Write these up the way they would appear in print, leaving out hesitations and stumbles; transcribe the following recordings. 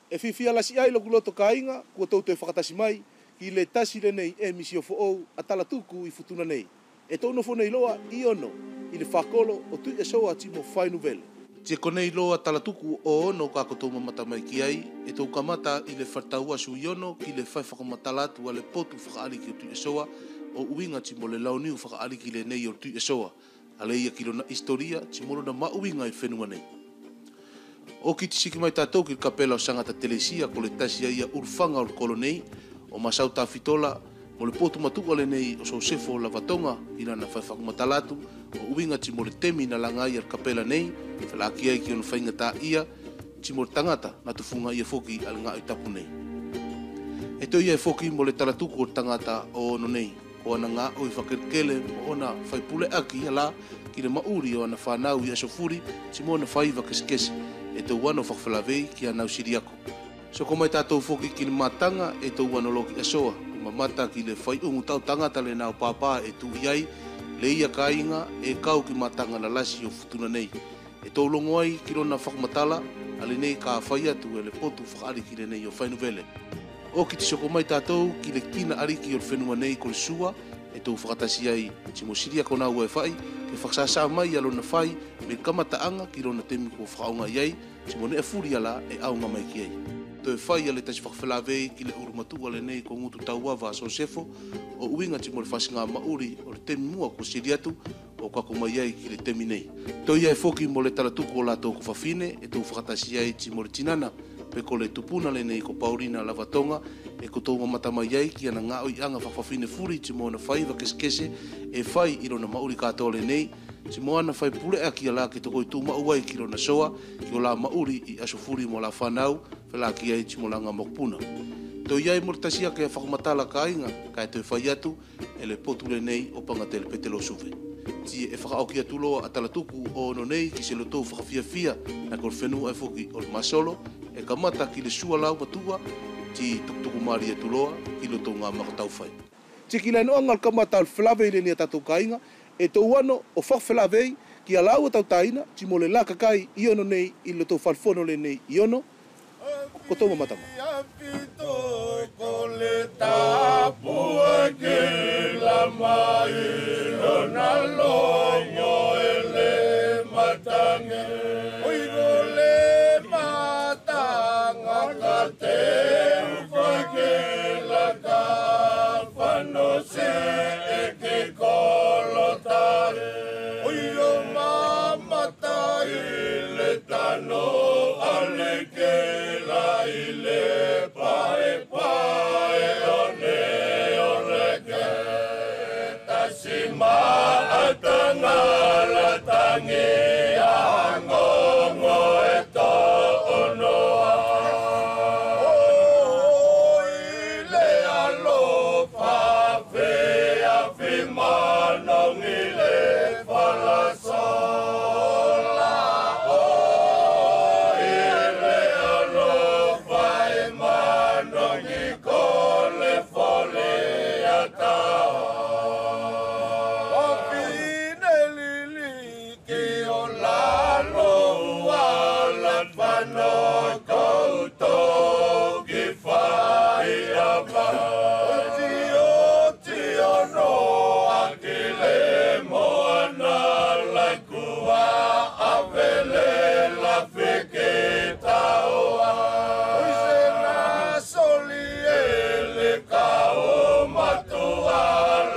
E fifia lasi ai lo kuloto kainga, kua tau te whakatasi mai, ki le tasi le nei e misio fo ou a talatuku I futuna nei. E tau no fo nei loa I ono, I le whakolo o tui e soa ti mo whainu vele. Tia konei loa talatuku o ono ka kotou mamata mai ki ai, e tau kamata I le whataua su I ono ki le whai whakamatalatu a le potu whakaariki o tui e soa, o uinga ti mo le launiu whakaariki le nei o tui e soa, a le ia kilo na historia ti moro na mauinga I whenua nei. O ki tisiki mai tātou ki kapela o sangata telesia ko le tasia ia urfanga o le kolonei o masau tawhitola mo le potu matuka le nei o Sosefo Lavatonga ina na whaiwhakamatalatu o uinga ti mo le temi na langai ar kapela nei whalaki ai ki ono whainga tā ia ti mo le tangata na tufunga ia foki al ngā itapu nei. E to ia e foki mo le talatuku o tangata o ono nei o ana ngā o I whakerkele o ona whaipule aki ala ki le mauri o ana whanau I asofuri ti mo na whaiva kesekese e tau wano whakawhalawei ki anau siriako. So ko mai tātou foki ki le matanga e tau wano loki asoa, o mamata ki le whai ungu tau tangata le nao pāpā e tu iai, le ia ka inga e kau ki matanga na lasi o futuna nei. E tau longo ai ki rona whakamatala, ale nei ka whai atu e le potu whakaari ki le nei o whainu vele. O ki te soko mai tātou ki le kina ariki o le whenua nei ko le sua, e tau whakatasi ai ti mo siriako nau e whai, ke whaksasa mai alo na whai me kamataanga ki rona temi ko whakaunga iai, ti mo ne e furi ala e aunga mai ki ai. To e whai ale tasi whakawhelawei ki le urumatua le nei ko ngutu tauawa Sosefo, o uinga ti mo le whasinga mauri o le temi mua ko siriatu, o kako mai iai ki le temi nei. To ia e foki mo le talatuku o lato ko whawhine, e tau whakatasi ai ti mo le tinana, pe ko le tupuna le nei ko Paulina Lavatonga, e ko tau mamata mai iai ki ana ngā oi anga whawhine furi ti mo na whaiva keskese, e whai I rona mauri katoa le nei, ti mo ana whai pule a ki ala ki toko I tū mauai ki rona soa, ki o la mauri I asofuri mo la whanau, whela ki ai ti mo langa mokpuna. To iai mo le tasia ke whakamatala ka inga, ka e toi whai atu, e le potu le nei o pangate le petelo suve. Ti e whakaoki atu loa a talatuku o ono nei ki se lo tau whakawhiawhia, na kor whenua e foki o le masolo, e kamata ki le sua lau matua, ti tuktuku maari atu loa, ki lo tau ngā makatau whai. Ti ki lai noa ngal kamata al whelawei le ni a tatou ka inga, e tau wano o whakawhelawei ki a lau a tau taina, ti mo le laka kai I ono nei, I lo tau whalfono le nei I ono, ko tau mamatama. Ko le tapua ke la mai, lona longo e le matange. Oi go le matanga ka te ufa ke la ka whano se e ke kolotare. Oi o mamata I le tano ale ke la I le pae pae one oreke. Tasima atanga la tangi a ngongo e to onoa. O ile alofa fea fimano ngile falasola. O ile alofa emano ngikole fole atao. O fine lili ki o lalo ala pano koutou ki whai ava. O tio no akile moana laikua avele la feke taoa. Oise na soli ele kao matua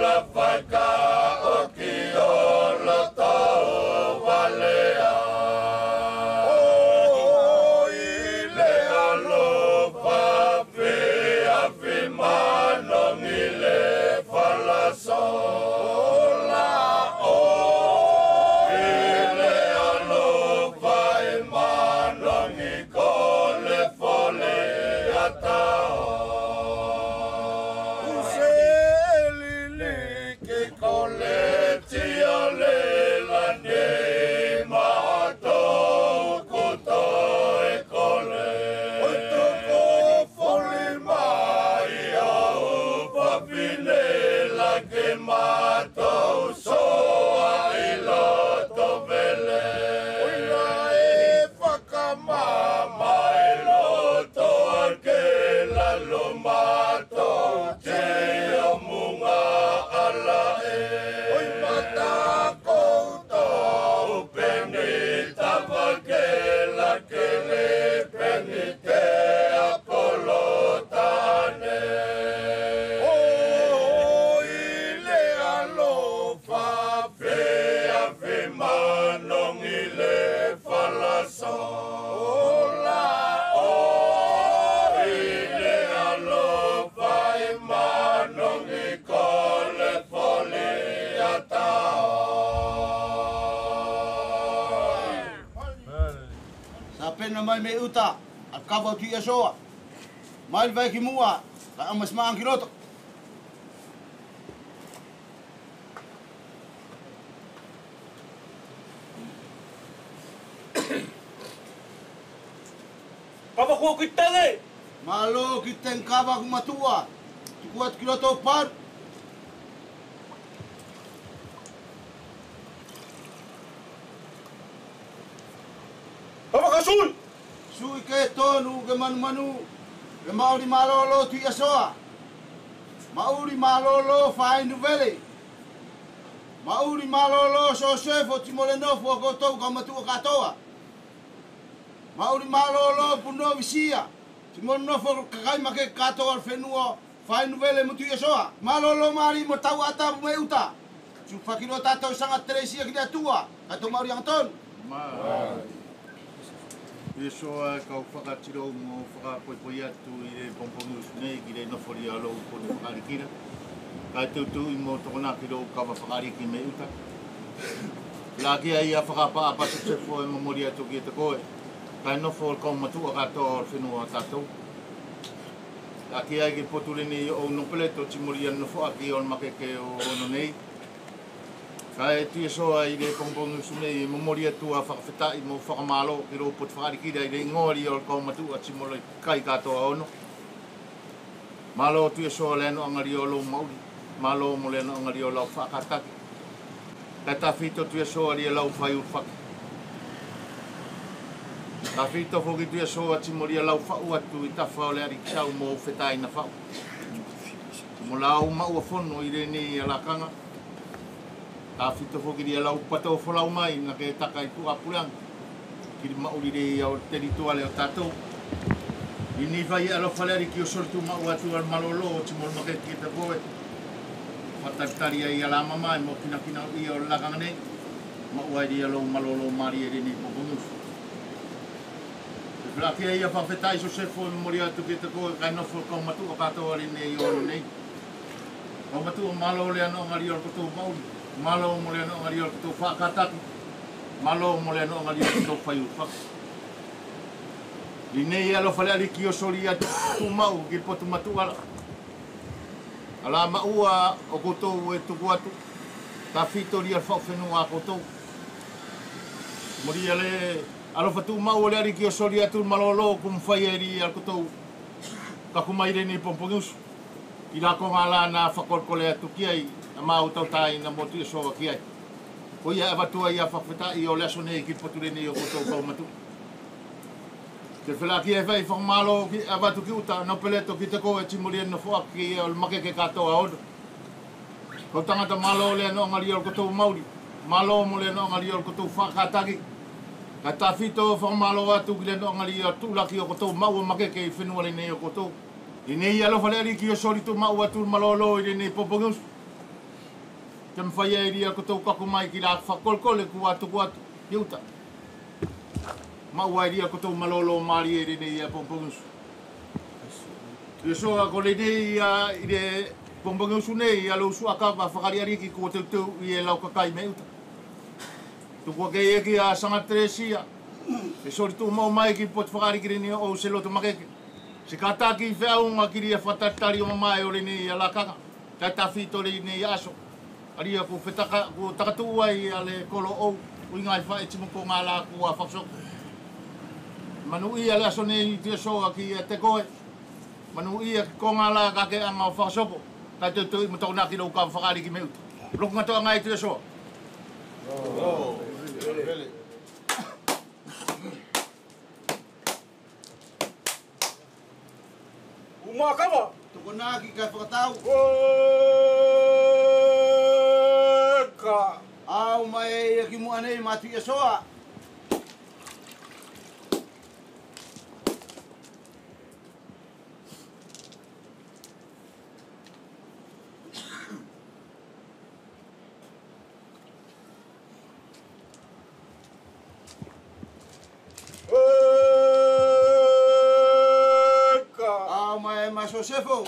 la whaka o ki o loto valea. O ile alofa fea fimano ngile falasola. O ile alofa emano ngikole fole atao. Uselili ke kole tia lela ne mato kuto e kole. Oi toko fole mai au papine la ke mato soa I loto vele. Oi la e whakamama e loto mai me uta. Al kava tu ia soa. Mai vai ki mua. Ka amas maang kiloto. Kava ko kita ni. Malo kita kava ku matua. Tu kuat kiloto par. Kava kasul. Sui ke tonu ke manu. Ke mauri malolo tu ia soa. Mauri malolo fai nu vele. Mauri malolo so sefo timole nofo ko tau ka matua katoa. Mauri malolo puno visia. Timole nofo kakai make katoa fenua fai nu vele mutu ia soa. Malolo mari mo tau ata me uta. Su fakiro tato sangat tresia kia tua. Kato mauri ang ton. Soa kau whakatiro mo whakapoipoi atu I re pompongus nei ki re nofori alo ko ne whakarikira. Kai tautu I mo tokona ki ro kawa whakariki me uta. Laki ai a whakapa susefo e mamori atu ki te koe. Kai nofo kau matua katoa whenua tatou. Laki ai ki potureni o nopeleto timori anu nofo aki o makeke o ono nei. Kai tia soa I re pompongus nei mamori atu a whakawhetai mo whakamalo ki ro pot whakarikira I re ngori o kau matua timori kai katoa ono. Malo tia soa leno angari o lo mauri. Malo mo leno angari o lau whakataki. Kai tawhito tia soa ria lau whai urwhaki. Tawhito whoki tia soa timori a lau whau atu I tawha o le ari kisau mo whetai na whau. Mo lau maua whono I re ni a lakanga. Tawhito whoki ria lau pato wholau mai na ke taka I pua purang. Kiri mauri re o terituale o tatou. I ni vai alo whaleri ki o sortu maua atu al malolo o timori makeki te koe. Whatatari ai ala mama mo kina I o lakanga nei. Maua I alo malolo mari e ni popongus. E whilaki ai a whawhetai so sefo I mori atu ki te koe kai nofo kau matua katoa ri nei I ono nei. Kau matua malo le ano ngari o kotou mauri. Malo mo le ano ngari o kotou whakataki. Malo mo le ano ngari o kotou whai urwhaki. I nei alo whaleri ki o sori atu mau ki potu matuala. Ala maua o kotou e tuku atu. Ta whitori al whawhenua a kotou. Mori ale alo whatu mau le ari ki o sori atu malolo kum whai eri al kotou. Kakumaire ni pompongus. I la konga la na whakorkole atu ki ai. A mau tau tai na motu e soa ki ai. Ko ia avatua ia whawhetai o leso nei ki poture nei o kotou kau matu. Te whelaki e whai whakamalo ki avatu ki uta no peleto ki te koe timori no whaaki o makeke katoa odo. Ko tangata malo le no ngari o kotou mauri. Malo mo le no ngari o kotou whakataki. Ka tawhito whakamalo atu ki le no ngari o tūlaki o kotou mau o makeke I whenua le nei o kotou. I nei alo whaleri ki o sori tu mau atu malolo I le nei popongus. Te mwhai e ria kotou kakumai ki la whakolkole ku atu ki uta. Mau ai ria kotou malolo mari e rene ia pompongus. Ia soa ko le nei I re pompongus nei ia lo sua ka whakariari ki ko tau I e lau kakai me uta. Tukua ke e ki a sanga tresia. E sori tu mau mai ki pot whakari ki rene o se loto makeke. Se kata ki whaunga ki ria whatatari o mai o rene ia la kaka. Kai tawhito le nei aso. Aria ko whetaka ko takatua I ale kolo o. Ui ngai wha e timu ko ngā la ku a whapsoko. Manu ia le aso nei tia soa ki te koe. Manu ia ki konga la ka ke anga o whakasopo. Kai tau I matau naki lau ka whakari ki me uta. Loko ngatoa ngai tia soa. Uma kava. Toko naki kai whakatau. Ka. Au mai e ki mua nei matu ia soa. Au mai maso sefo.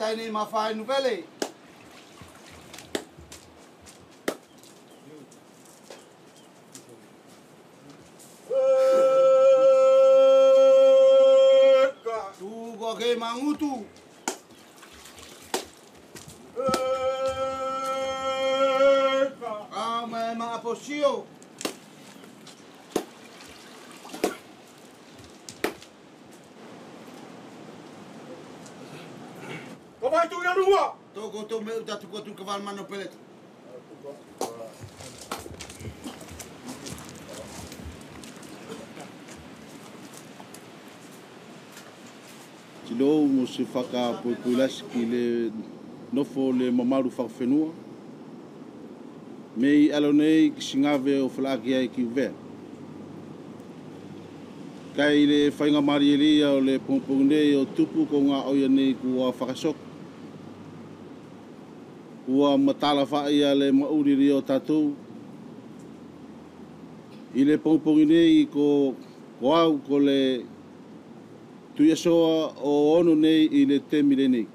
tai nei mawhai nuvele. Tu ke mangutu. Me maaposio. Kawai tu yang dua. Toko to me uta tu kotu kaval mano pelet. Tilo mo se whaka puipuilas ki le nofo le mamaru whakawhenua. Mei alo nei ki singave o whalaki ai ki uvea. Kai le whainga mari elia o le pongpong nei o tupu ko ngā oia nei kua whakasoko. Kua matala whaia le mauriri o tatou. I le pongpong nei ko au ko le tuia soa o ono nei i le temile nei.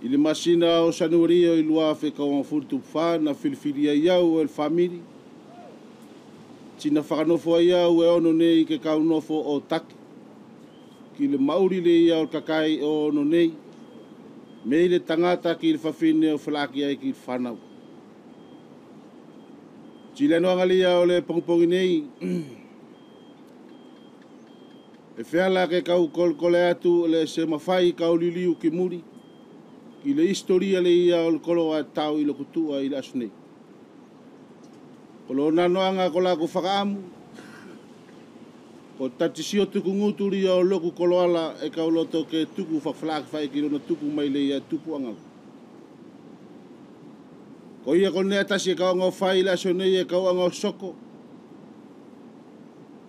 I le masina o sanuaria i lua whekau furtu wha na whilwhiria iau e le whamiri. Tina whakanofo iau e ono nei ke kaunofo o taki. Ki le mauri le iau kakai o ono nei. Mei le tangata ki le whawhine o whalaki ai ki le whanau. Tila noanga le iau le pongpongi nei. E whiala ke kau kole atu le se mawhai kau liliu ki muri. Ki le historia le ia o le kolo a tau i lo kutua i le asu nei. Kolo nanoanga ko la ko whakaamu. Ko tatisio tuku nguturi o loku kolo ala e kau loto ke tuku whawhalaki whai ki rona tuku mai le ia tupu angal. Ko ia ko nea tasi e kau ngau whai le asu nei e kau ngau soko.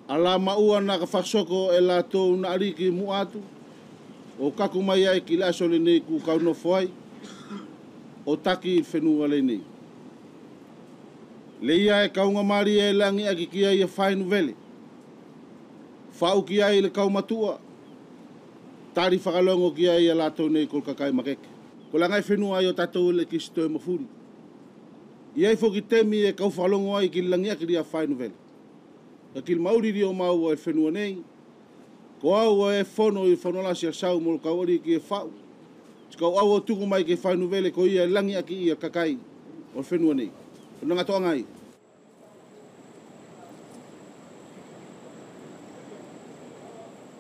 Ala maua na ka whasoko e la tōu na ariki mu atu. O kaku mai ai ki laso le nei ku kau no foi. O taki whenua le nei. Le ia e kaunga mari e langi aki ki ai e whainu vele. Whau ki ai le kau matua. Tari whakalongo ki ai e lato nei kol kakai makeke. Ko langai whenua ai o tatou le kisto e mafuri. Iai fo ki temi e kau whakalongo ai ki langi aki ria whainu vele. Ka ki mauri rio mau e whenua nei. Ko au e fono i fono lasi a sau mo kaori ki e whau. Tikau au o tuku mai ke whainu vele ko ia langi aki ia kakai o whenua nei. O nanga toa ngai.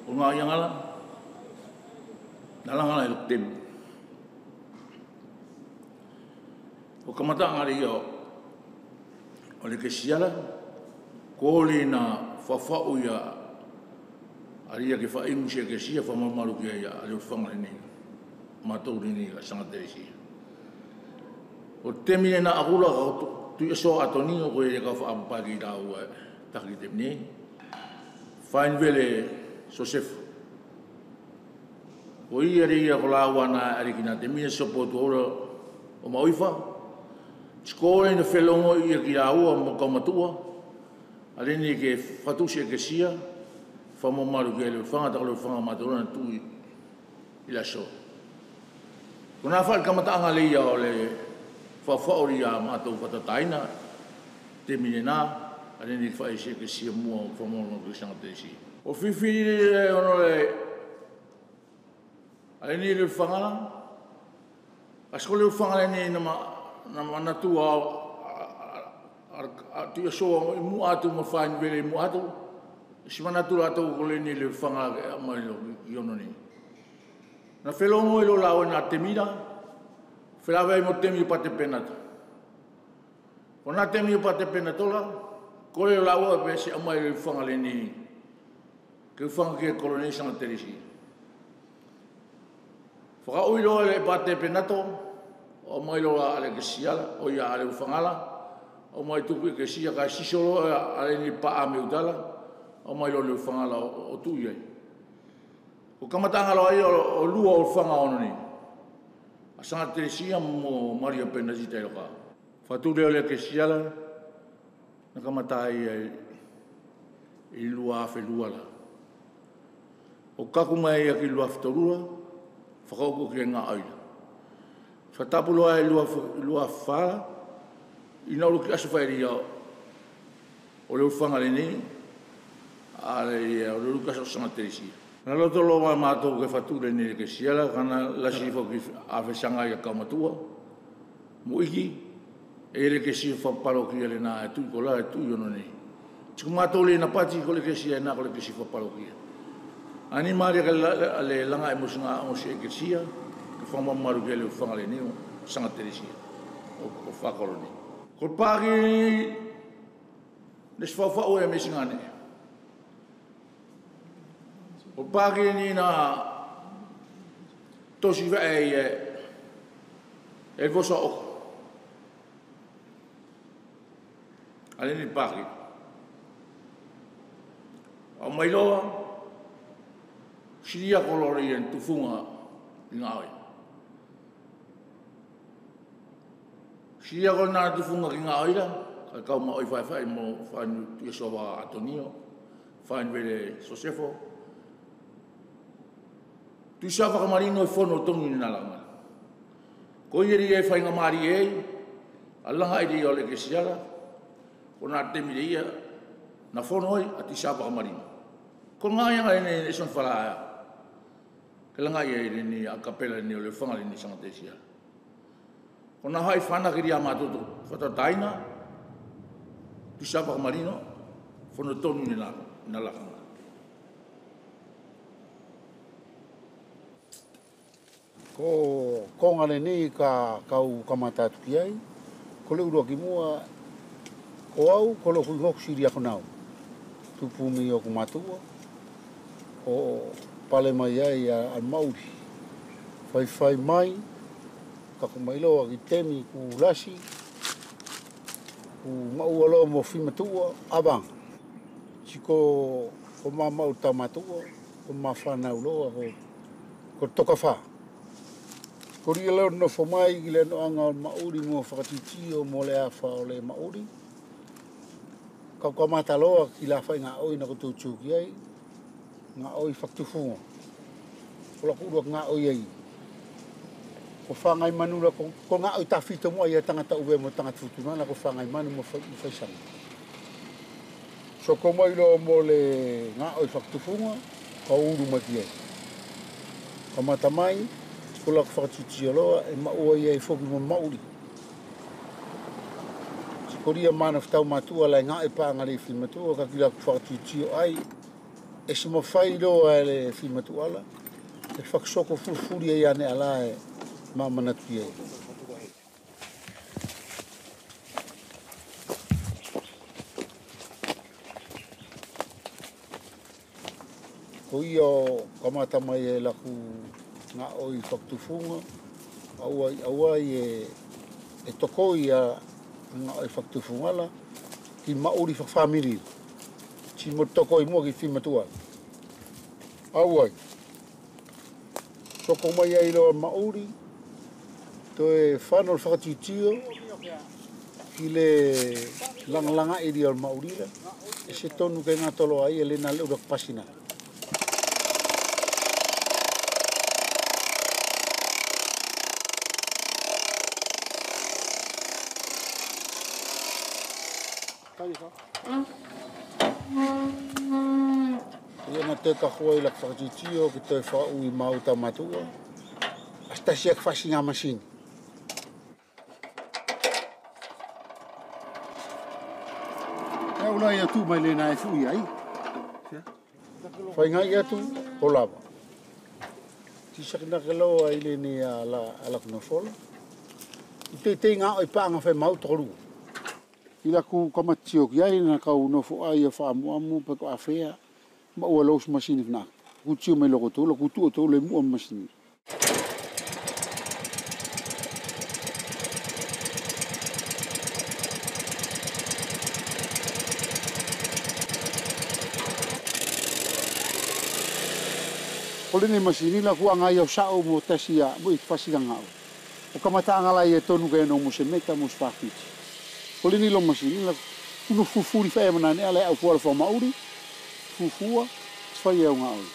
O ngā iangala, nalangala i luk temu. O kamata ngari o le ke siala, ko le na whawhau ia aria ke whaingu sia ke sia whamamaru ki ia a leo whangare nei. Mātou rini ka sangatere sia. O temine na akula ka tu iso atoni o koe le ka whaapapaki rau e taki temine. Whain vele Sosefu. O ia rea ko lawa na arikina temine sopotu ora o mauifa. Skore na whelongo ia ki raua mo kaumatua. Arene ke whatusia ke sia. Whamamaru ke leo whangata ko leo whangamata tui i la so. Ko nā whai kamataanga leia o le whawhaori a mātou whatataina, te mine nā, arene ki whai sia ke sia mua o whamamaru ke sangata e sia. O whiwhiri le ono le, arene le whangala, asko leo whangala nei na manatua tu soa mu atu mo fain vele mu atu si manatua atu ko le ni le whangala mai lo i ono ni. Na whelongo i lo lao na temira, whelawai mo temi pa te penata. Ko na temi pa te penatola, ko le lao a pesi amai le whangale ni, ke whanga ke kolonei sanga terisi. Whaka ui loa le pa te penato, o mai loa ale ke siala, o ia ale whangala, o mai tuku ke sia ka sisolo ale ni pa ame udala, o mai loa le whangala o tui ai. Ko kamatanga loa ia o lua o whanga ono ni. A sanga Teresia mo Maria Penazita i loka. Whatu leo le ke siala, na kamatai i lua afe lua la. O kaku mai a ki lua whatorua, whakaoko ki ngā aina. Whatapuloa e lua whara, I nauru ki aso whaeri au. O leo whangare ni, a o leo kaso sanga terisia. Nā loto loa mātou ke whature ni ke siala, kana lasi whoki a whesanga I a kaumatua. Mo iki, e le ke sia whaparo ki ele nā e tui ko la e tui ono ni. Tiku mātou le na pati ko le ke sia e nā ko le ke sia whaparo ki. Ani maria ka le langa e musinga o se ke sia, ke whamamaru ke le whangare ni o sanga terisia. O whakaro ni. Ko pāki nes whawhau e mesingane. O pāki ni na tosi vei e vosa oko. Ale ni pāki. O mai loa, siria kolori en tufunga I ngā oi. Siria ko nā tufunga ki ngā oira, ka kau ma oi whai mo whainu tia sowa Atonio, whainu vele Sosefo. Tu sa whakamarino e whono tongi ni nalanga. Ko ieri e whainga maari e, alanga i rea o le ke siara, ko nā temi re ia, na whono oi a ti sa whakamarino. Ko ngā ianga e son wharaea, ke langa i e ni a kapela ni o le whangari ni sanga te siara. O nā hai whana ki ria mātoto, whatataina, tu sa whakamarino, whono tonu ni nalanga. Ko ngare nei ka kau kamatatu ki ai, ko le urua ki mua, ko au, ko lo kui hoku siri ako nau. Tupu mi o kumatua, ko pale mai ai al mauri. Whai mai, ka kumailoa ki temi ku lasi, ku maua loa mo whimatua, abang. Siko ko mamau tamatua, ko mawhanau loa, ko toka wha. Ko ria leo no whamai ki le no anga o mauri mo whakatiti o mo le awha o le mauri. Kau kamata loa ki la whai ngā oi na koto tūki ai, ngā oi whaktufunga. Ko la kurua ngā oi ai. Ko whangai manura, ko ngā oi tawhito mo ai a tangata uwe mo tangata futunana, ko whangai manu mo whaisanga. So ko mai loa mo le ngā oi whaktufunga, ka uru mati ai. Kamata mai, ko la whakatiti aloa e maua i e whoki mo mauri. Si koria mana whtau matua lai ngā e pāngare i whimatua, ka ki la whakatiti o ai, e si mo whai loa e le whimatua ala, e whaksoko furfuri e ane ala e mamanatu i e. Ko ia o kamata mai e laku ngā oi whaktufunga, auai e tokoi a ngā oi whaktufunga ki mauri whakwhamiri. Si mo tokoi mua ki whimatua. Auai. Toko mai ai loa mauri, to e whanau whakatitio, ki le langalanga i ria o maurira, e se tonu kai ngā tolo ai e le nā leo rak pasina. Ia na te kahua I la whakatitio ki toi whau I mauta matua. Astasi ak whasi ngā masini. Ia ula ia tu mai le nā e fui ai. Whai ngai atu, o lava. Tisakina ke loa I le ni ala kuna whola. I te ngā oi pānga whai mau toru. I la ku kamatio ki ai na kau nofo ai a whaamuamu pa ko awhea ma ua los masini wna. Ku tio mai loko tō, ku tua tō le mua masini. Kole ne masini la ku angai au sao mo tasi a mo I whasika ngau. O kamata angalai e tonu kaya no mo se meta mo spafiti. Kole ni lo masini la kuno fufuri whae manane ala au fuara wha mauri, fufua, whai au ngā oi.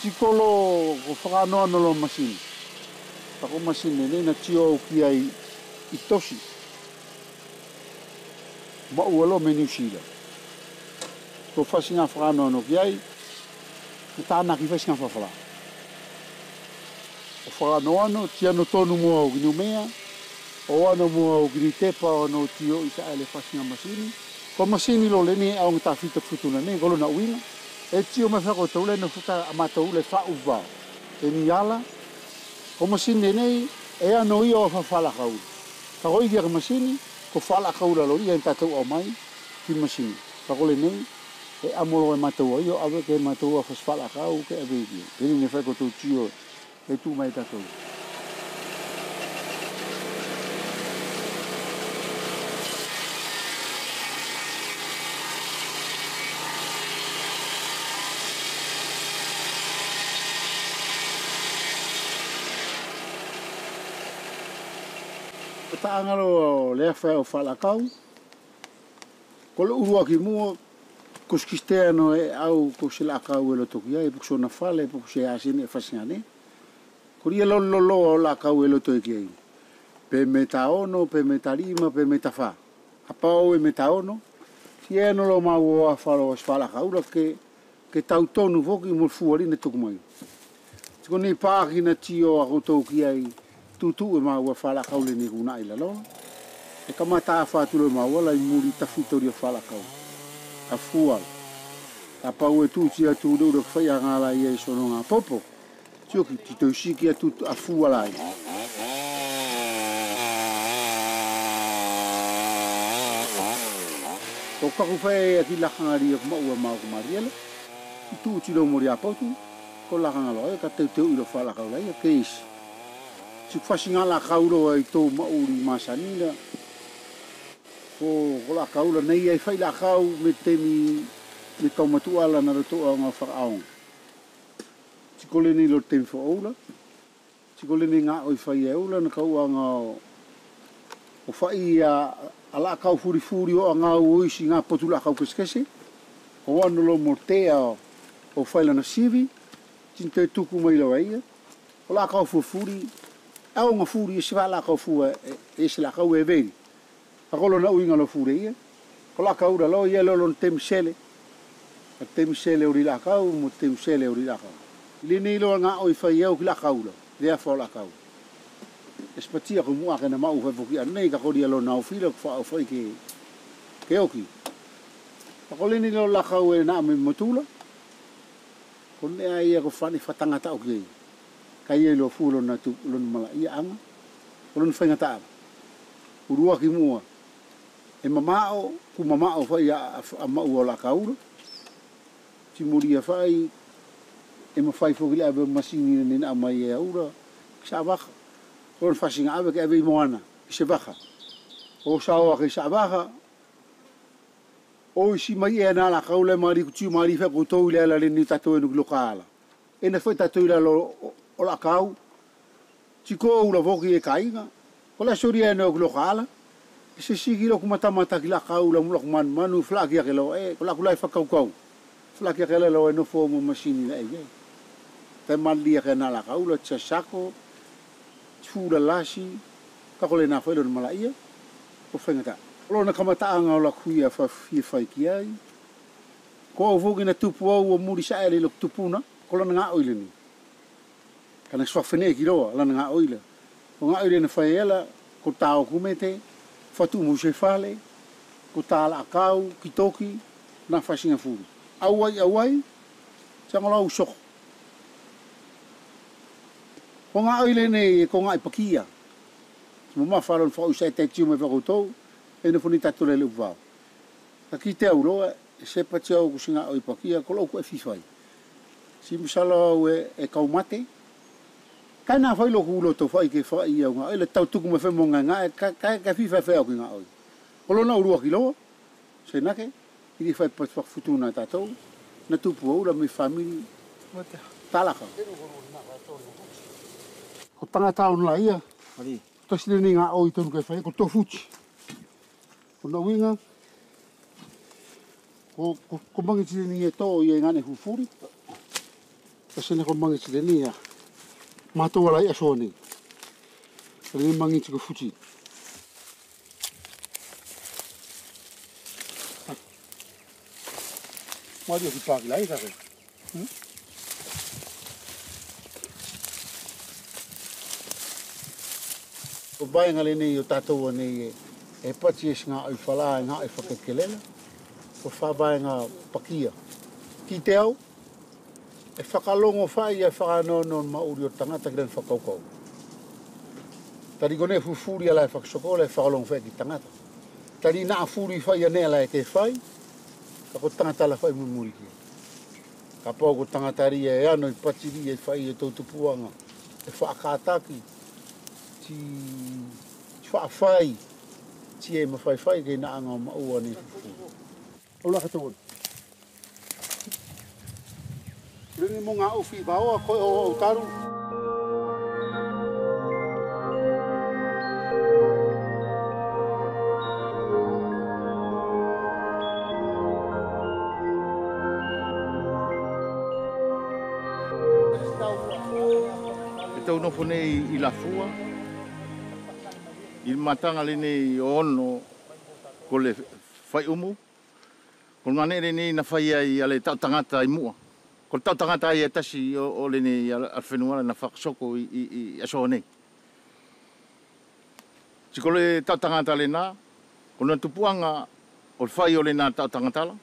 Tikolo ko whakanoa no lo masini. Tako masini nei na tio ki ai I tosi. Ma ualo me New Zealand. Ko whasinga whakanoa no ki ai. Ka tāna ki whasinga whawhala. O whakanoa no tia no tonu mua o ginu mea. O ano mua o gini tepa o no tio I sa ele whasinga masini. Ko masini lo le ni au ngata whita futuna nei kolo na uinga. E tio me whako taule na futa amata ule whau wau. E ni ala. Ko masini nei e ano I o whawhala kaulu. Ka hoi kia ka masini, ko whala kaula lo ia tātou au mai ki masini. Ka kole nei, e amolo e matua io, awe ke matua whas whala kau ke awe kia. Hini ne whaiko tau tio e tū mai tātou. Taangaro le fa o fala kau ko lo urua ki mua ko skisteno e au ko sila kau e lo tokia e pukso na fale e pukso asine e fasiane ko ria lo la kau e lo tokia pe metaono pe metalima pe metafa apao e metaono tieno lo mau a falo fala kau ke tau tonu voki mo fuari ne tukumai ko ni pa ki na tio a ko tokia tutu e mau wala kaule ni kuna ila lo e kama ta fa tu le mau la muri ta fitoria fala kau a fual a pau e tu tia tu do fa ya ngala ye sono nga popo tio ki ti to shi ki tu a fuala ai to ka ku fa e ki la ngari ko mau mariela tu ti do mori a potu ko la ngalo e ka te ilo fala kaula ye keis si whasinga la kauro ai tō mauri masanina. Ko la kaura nei ai whai la kau me temi me tau matuala na rotoa ngā whakaong. Tikole ni lo temi whaoula. Tikole ni ngā oi whai e ula na kaua ngā o whai a la kau furi o ngā uisi ngā potula kau keskese. O anu lo mortea o whaila na sivi. Tinte tuku mai lau eia. O la kau furi au nga furi e siwa la kau fua e se la kau e veri. A kolo na uinga lo furi ia. Ko la kau lo ia lo tem sele. A tem sele uri la kau mo tem sele uri la kau. Ili ni lo nga oi whai au ki la kau lo. Lea whao la kau. E spatia ko mua kena mau whai poki anei ka kori alo nao whila ko whao whai ke oki. A kolo ni lo la kau e na me motula. Ko nea ia ko whani whatangata o ki ei. Kai e lo fulo na tu lo mala ia anga lo no fainga ta urua ki mua e mamao ku mamao fa ia a mau la kauro ti muria fai e ma fai fogile ave masini ni na mai e ura sa baja lo fasinga ave ke ave moana se baja o sa o ke sa baja o si mai e na la kaule mari ku ti mari fa ko to ile la ni tato e no lokala e na foi tato ile lo o la kau, tiko ula voki e kainga, o la soria e no lokala, e se sigiro kumatamata ki la kau la mula manu flaki ake lo e, ko la kulai whakaukau, flaki ake lo e no fomo masini la e ye. Te mali ake na la kau la tia sako, tfura lasi, kako le na whailo na mala ia, o whengata. Lo na kamataanga o la kuia whai ki ai, ko o voki na tupu au o muri sa ele lo tupuna, ko la nga oile ni. Kana swafene ki roa lana ngā oila. O ngā oila na whaiela, ko tāo kumete, whatu muse whale, ko tāla akau, ki toki, na whasinga furu. Auai, tangolau soko. Ko ngā oila ne, ko ngā ipakia. Mo mawharon whau sai te tiu me whakotou, e na whuni tatu lele upau. Ka ki te auroa, e sepa te au kusi ngā ipakia, ko lau ko e whiwhai. Si misala au e kaumate, Kaina whai lo kulo to whai ke whai iau ngā ele tau tuku me whemo ngā ngā e ka whiwhai whai au ki ngā oi. Kolo na urua ki loa, se nake, hiri whai pat whakutu nā tātou, na tupu au la me whamiri tālaka. Ko tangata on la ia, tasile ni ngā oi tonu kai whai, ko tofuchi. Ko na winga, ko mangi tiri ni e tō i e ngane hufuri, Kasi na ko mangi sila niya. Mato wala aso ni. Kali mangi sila fuji. Mau dia dipakai lagi tak? O bai ngali ni o tatou ni e pati nga ai fala nga ai whakakelela. O whabai nga pakia. Ki te au, e whakalongo whai e whakanono mauri o tangata kren whakaukau. Tari kone fufuri ala e whakasoko la e whakalongo whai ki tangata. Tari naa furi whai ane ala e ke whai, ka ko tangata la whai mumuri ki. Ka pō ko tangata ria e ano i patiri e whai e tautupuanga, e whakataki, ti whaafai, ti e mawhai kei naanga o maua ni fufuri. Ola katoon. Ringi mo nga ufi bawa ko o taru. E tau nofo nei i lafua, i matanga le nei o ono ko le whai umu, ko ngane le nei na whai ai ale tau tangata i mua. Ko tau tangata ai e tasi o le nei al whenua na whakasoko i aso nei. Si ko le tau tangata le nā, ko na tupuanga o le whai o le nā tau tangata la.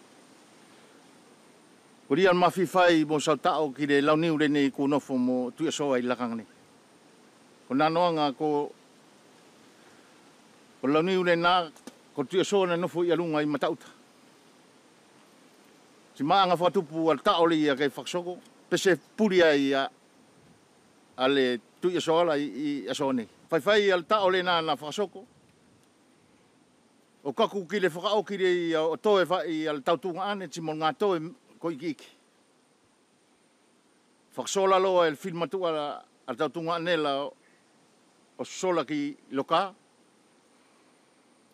Ko ria mawhi whai mo sau tau ki le launiu le nei ko nofo mo tui aso ai lakanga nei. Ko nā noanga ko launiu le nā, ko tui aso na nofo i alunga i matauta. Si maanga whatupu al tao li a kei whaksoko, pese puri ai a le tui aso ala i aso nei. Whai al tao le nā na whakasoko, o kaku ki le whakao ki le o toe whai al tautunga ane, ti mo ngā toe ko iki. Whaksola loa e filmatua al tautunga ane la o sola ki loka.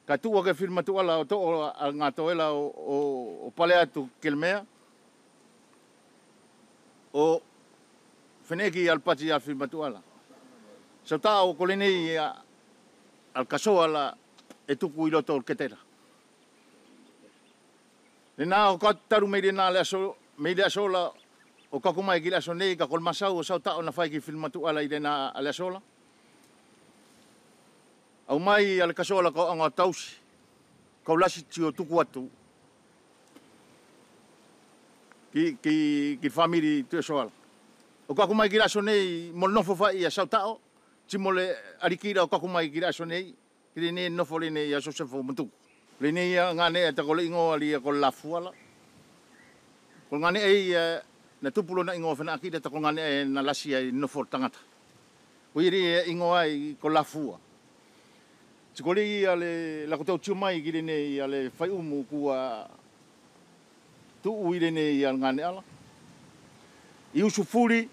Ka tua ke filmatua la o to al ngā toela o pale atu kelmea. O wheneki al pati al filmatua la. Sau tau ko lenei al kasoa la e tuku i loto o ketera. Le nā o kataru meire nā meire aso la o kakumai ki le aso nei ka kolmasau o sau tau na whai ki filmatua la i le nā ale aso la. Au mai ale kasoa la ko anga tausi, kau lasi tio tuku atu. Ki famiri tu aso ala. O kakumai ki le aso nei mo nofo whai a sau tau, ti mo le arikira o kakumai ki le aso nei, ki le nei nofo le nei aso sefo matuku. Le nei ngā nei ta ko le ingo ali ko lafua la. Ko ngā nei na tupulo na ingo whana akida ta ko ngā nei na lasi ai nofo tangata. Ko iri ingo ai ko lafua. Si ko le ale la ko tau tiu mai ki le nei ale whai umu kua tuu i le nei al ngā nei ala. I usu furi,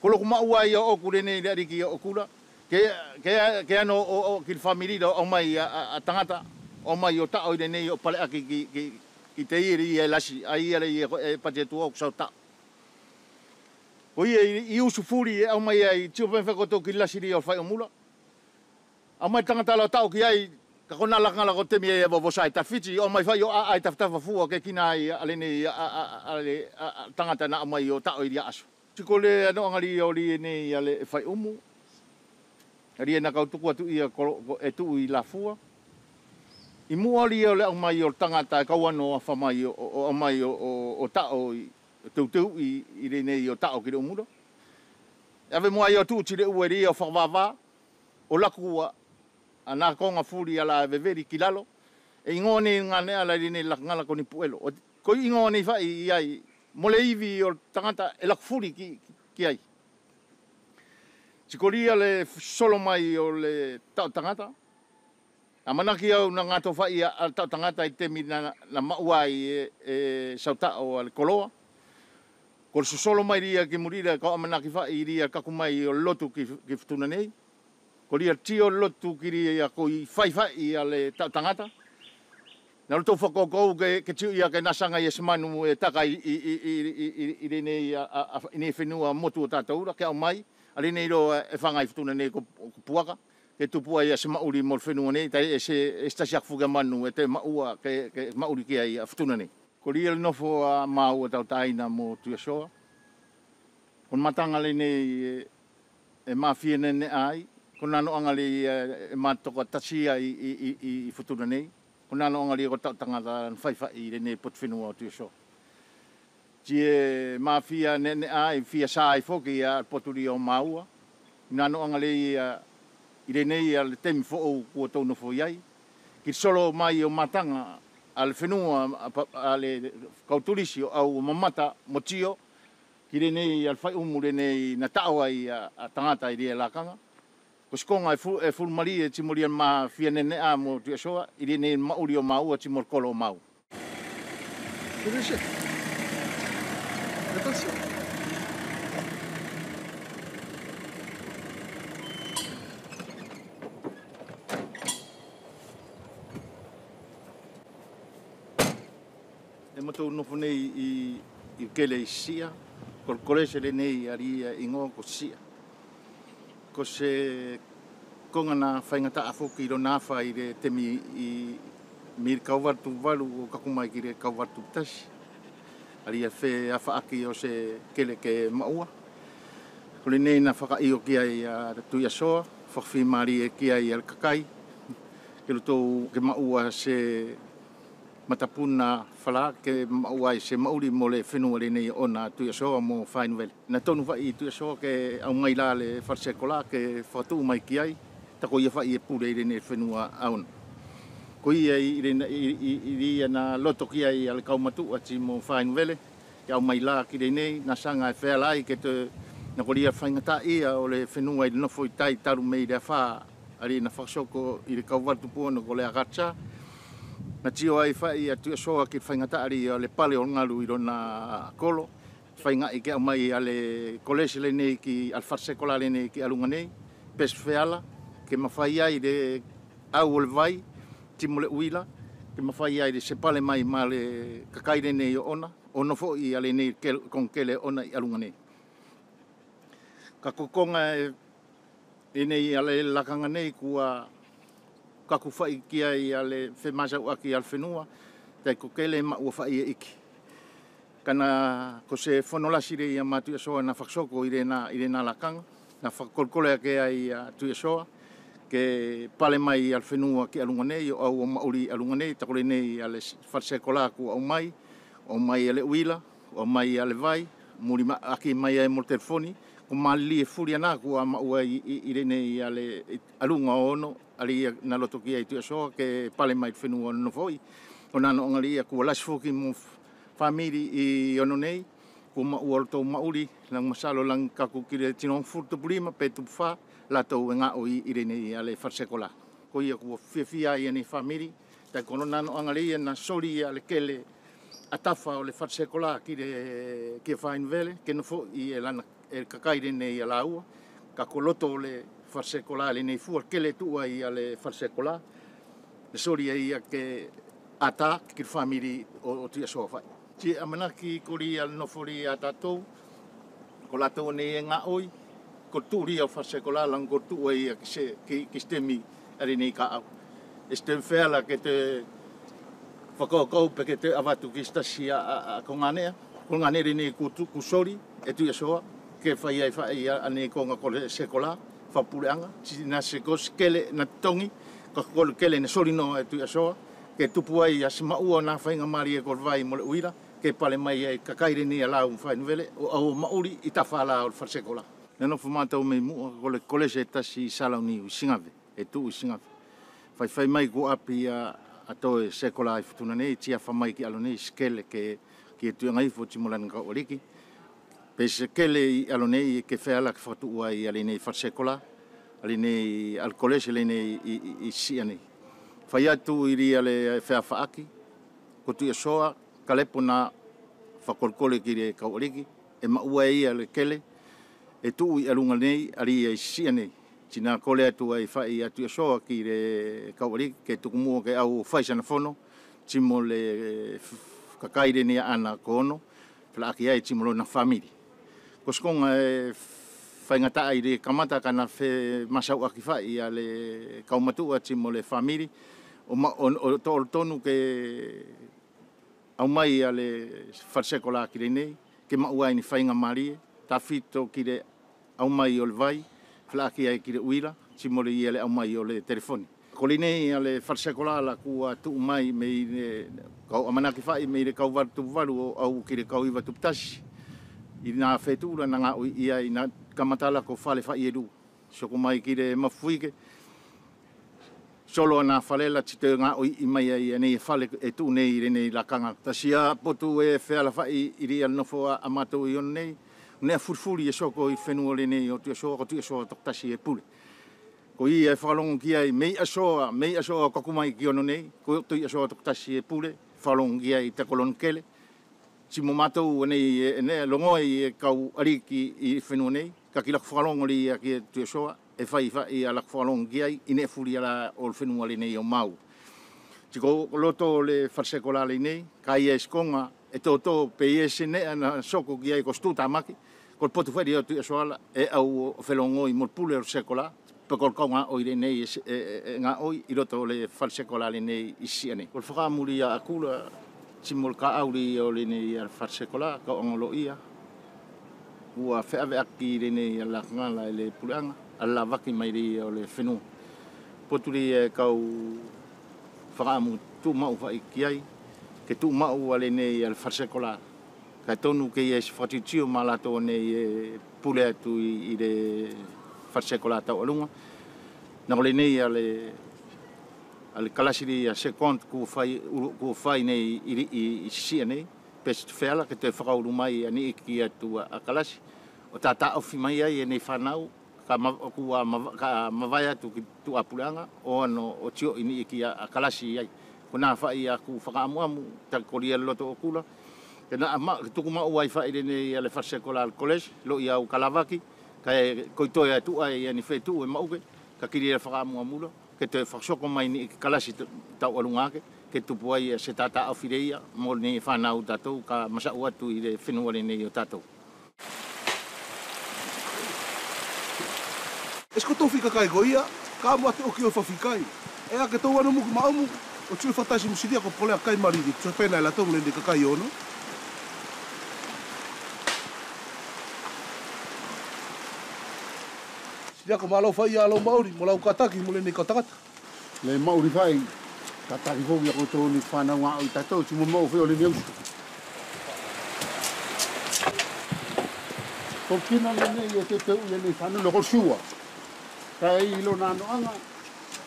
ko loko maua i o oku le nei le ariki o okula. Ke ano o ki le famili da o mai a tangata. O mai o tao i le nei o pale aki ki te iri e lasi, a i ale e pati atu o kusau tao. Ko i usu furi e au mai ai tio pen whakoto ki lasi ri o whai o mula. Au mai tangata la tao ki ai, ka kona lakanga ko temi e wawosai ta whiti, o mai whai o ai taftafa fua ke kina ai ale nei tangata na au mai o tao i ria aso. Tiko le ano angari o li nei ale whai umu. Ria na kau tuku atu ia e tuu i la fua. I mua li o le au mai o tangata e kauano a whamai o mai o tao i tau i re nei o tao ki re umura. Ave mua i o tuu tire ue ria o whakawawā, o lakua a nā konga furi ala e veveri ki lalo, e ingone ngā nea la rene lakangala ko ni puelo. Ko ingone whai i ai, mole iwi o tangata e laku furi ki ai. Sikoria le solo mai o le tau tangata. A manaki au na ngato whai a tau tangata i temi na mauai e sautao al koloa. Ko le solo mai ria ki murira ka o manaki whai ria kakumai o lotu ki futuna nei. Ko ria tio lotu ki ria ko i whai a le tau tangata. Na roto whakoko ke tiu ia ke nasanga i semanu e taka i nei whenua motu o tātaura, ke au mai, ali nei ro e whangai whtuna nei ko puaka, ke tupua ia se mauri mo whenua nei, tai e stasi akfuga manu e te maua ke mauri kia i whtuna nei. Ko ria nofo a mau tau taina mo Tuiasoa. Kon matanga le nei e mafia ne ai, kon nano angali e matoko tasia i whtuna nei. Kon nano angali ko tangata whaiwhai le nei pot whenua o Tuiasoa. Tie mafia ne ai, fia sai foki a poturi o maua. Nano angali i le nei al temi fo'o kua tau nofo iai. Ki solo mai o matanga al whenua ale kauturisi o au mamata mo tio. Ki le nei al whai umu le nei na taua i a tangata i rea lakanga. Ko sikonga e fulmari e timori an ma fia nene a mo Tuiasoa i le nei mauri o maua timor kolo o mau. Kurushe. Attention. E matou nofo nei i kele i sia, kol kolese le nei aria ingo ko sia. Ko se konga na whaingata afoki i ro nafa i re temi i mir kauwartu walu o kakumai ki re kauwartu tasi. Aria whe a whaaki o se kele ke maua. Ko le nei na whaka i o kia i a Tuiasoa, whakawhi mari e kia i al kakai. Ke lutou ke maua se matapuna whala ke maua se mauri mo le whenua le nei ona Tuiasoa mo Whainuvele. Na tonu whai i Tuiasoa ke au ngai la le wharsekola ke whatu mai ki ai, tako ia whai e pure i le nei whenua auna. Ko ia i na loto ki ai ale kaumatu ati mo Whainuvele, ke au mai la ki le nei, na sanga e whea lai ke te na koria whaingata ia o le whenua i le nofo i tai taru mei le wha, ari na whakasoko i le kauwartu puana ko le agatsa. Na tio ai whai a Tuiasoa ki whaingata ari o le pale o ngalu i rona kolo. Whainga i ke au mai ale kolese le nei ki alfarsekola le nei ki alunga nei. Pes wheala, ke mawhai ai le au o le vai, timo le uila. Ke mawhai ai le sepale mai ma le kakaire nei o ona. Ono fo i ale nei kon kele ona i alunga nei. Ka kokonga e nei ale lakanga nei kua kaku whai kia i ale whemasau aki al whenua, tai ko kele ma ua whai e iki. Kana ko se whanolasi rei a ma Tuiasoa na whaksoko i re na lakanga, na whakolkole ake ai a Tuiasoa, ke pale mai al whenua ki alunga nei, o au o mauri alunga nei, takore nei ale wharsekola ku au mai, o mai ale uila, o mai ale vai, muri aki mai e mo telefoni, ko mali e furi ana ku a maua i re nei ale alunga o ono, ali na loto ki ai Tuiasoa ke pale mai whenua no foi. O nana ongali a kua lasfoki mo famiri i ono nei, ko maua o tau mauri, lang masalo lang kaku ki re tinong furto purima, pe tupwha, la tau e ngā o i re nei ale wharsekola. Ko ia kua whiawhia i ane famiri, tai kono nana ongali na sori ale kele atafa o le wharsekola ki e Whainuvele, ke no fo i e lana e kakaire nei a laua, ka koloto o le wharsekola le nei fua kele tua i ale wharsekola, le sori e ia ke ata ki whamiri o Tuiasoa whai. Ti amanaki kori al nofori a tātou, ko latou nei e ngā oi, ko tūri au wharsekola lang ko tua ia ki stemi ari nei ka au. E stem wheala ke te whakaukau pe ke te awatu ki stasi a konganea, konganea nei ku sori e Tuiasoa, ke whai ai ane konga kole sekola, whapureanga, na se kos kele na tongi, ka kole kele na sori no e Tuiasoa, ke tupu ai a se maua na whainga mari e kor vai mo le uira, ke pale mai ai kakaire ni a lau Whainuvele, o au mauri i tawhala o le wharsekola. Neno whamātau mei mua, kole kolese e tasi i salau ni u Singave, e tu u Singave. Whai mai ku api a toe sekola i futuna nei, tia whamai ki alo nei, skele ke e tuanga i fo timolana ka oriki. Pe skele i alo nei, ke wheala ke whatua i ale nei wharsekola, ale nei al kolese le nei i sia nei. Whai atu i ria le whea whaaki, ko Tuiasoa, ka lepo na whakolkole ki re kauariki, e maua ia le kele, e tuu i alunga nei, ari i sia nei. Tina kole atu ai whai a Tuiasoa ki re kauariki, ke tukumua ke au whaisana whono, timo le kakaire ni ana kono fla ki ai timo na family ko skonga whaingata ai re kamata kana fe masau aki whai a le kaumatua timo le family o tonu ke au mai a le wharsekola ki re nei ke maua ni whainga marie ta fito ki re au mai o le vai fla ki ai ki re uira timo le ia le au mai o le telefoni ko le nei a le wharsekola la kua tu mai me kau amana ki whai me re kau watu waru au ki re kau iwa tuptasi i nā whetura na ngā ui ia i nā kamatala ko whale whai eru. Soko mai ki re mafuike. Solo nā whalela tite ngā ui i mai ai nei whale e tū nei re nei lakanga. Tasia potu e wheala whai i ria nofo a matou i on nei. Nea furfuri e soko i whenua le nei o tia soa toktasi e pule. Ko i e whalongo ki ai mei asoa kakumai ki ono nei. Ko tui asoa toktasi e pule. Whalongo ki ai te kolon kele. Timo matou nei ne longoi e kau ariki i whenua nei. Ka ki lak whalongo li a ki e tui soa. E whai i a lak whalongo ki ai. I ne furi ala o whenua le nei o mau. Tiko loto le wharsekola le nei. Ka i e skonga e tō pe i e sene ana soko ki ai ko stuta maki. Ko potu wheri o tui soa e au whelongoi mo pule o sekola. Pe kol kaunga o i nei ngā oi i roto le wharsekola le nei i sia nei. Ko whakamuri a akula timol ka auri o le nei a wharsekola ka ongolo ia. Ua wheawe aki le nei a la ngala le puleanga. A la waki mai ri o le whenua. Poturi e kau whakamu tū mau whai ki ai. Ke tū mau a le nei a wharsekola. Ka tonu ke i e whatitio malato nei e pule atu i le wharsekola tau alunga. Nā le nei a le kalasiri a second ku whai nei i sia nei. Pes tu wheala ke te whakauru mai a ni iki atu a kalasi. O tata ofi mai ai e nei whanau. Ka mawai atu ki tu apuleanga. O ano o tio ini iki a kalasi ai. Ko nā whai aku whakaamuamu. Ta koria loto o kula. Kena tuku mau ai whai nei a le wharsekola al college. Lo i au Kalawaki. Ka e koitoia tu ai ni whetu e mauke. Ka kiri e whakaamuamula. Ke te whaksoko mai ni iki kalasi tau alungake. Ke tupu ai se tata au whireia. Mo nei whanau tatou. Ka masau atu i le whenua le nei o tatou. Esko tō whika kai goia, ka mua te oki o whawhikai. E a ke tō anu muku maumu, o tui whatasi musiria ko polea kai mariri, tui pēnei la tōng lende kakai ono. Siria ko malau whai a alo Maori, mo lau kataki, mo lende katakata. Le Maori whai, kataki hoki ako tō ni whanau ngā o tatou, tumo mau whai o le neusu. Ko kina le nei e te tau le nei whanau le horsua. Ka i lo nā noanga,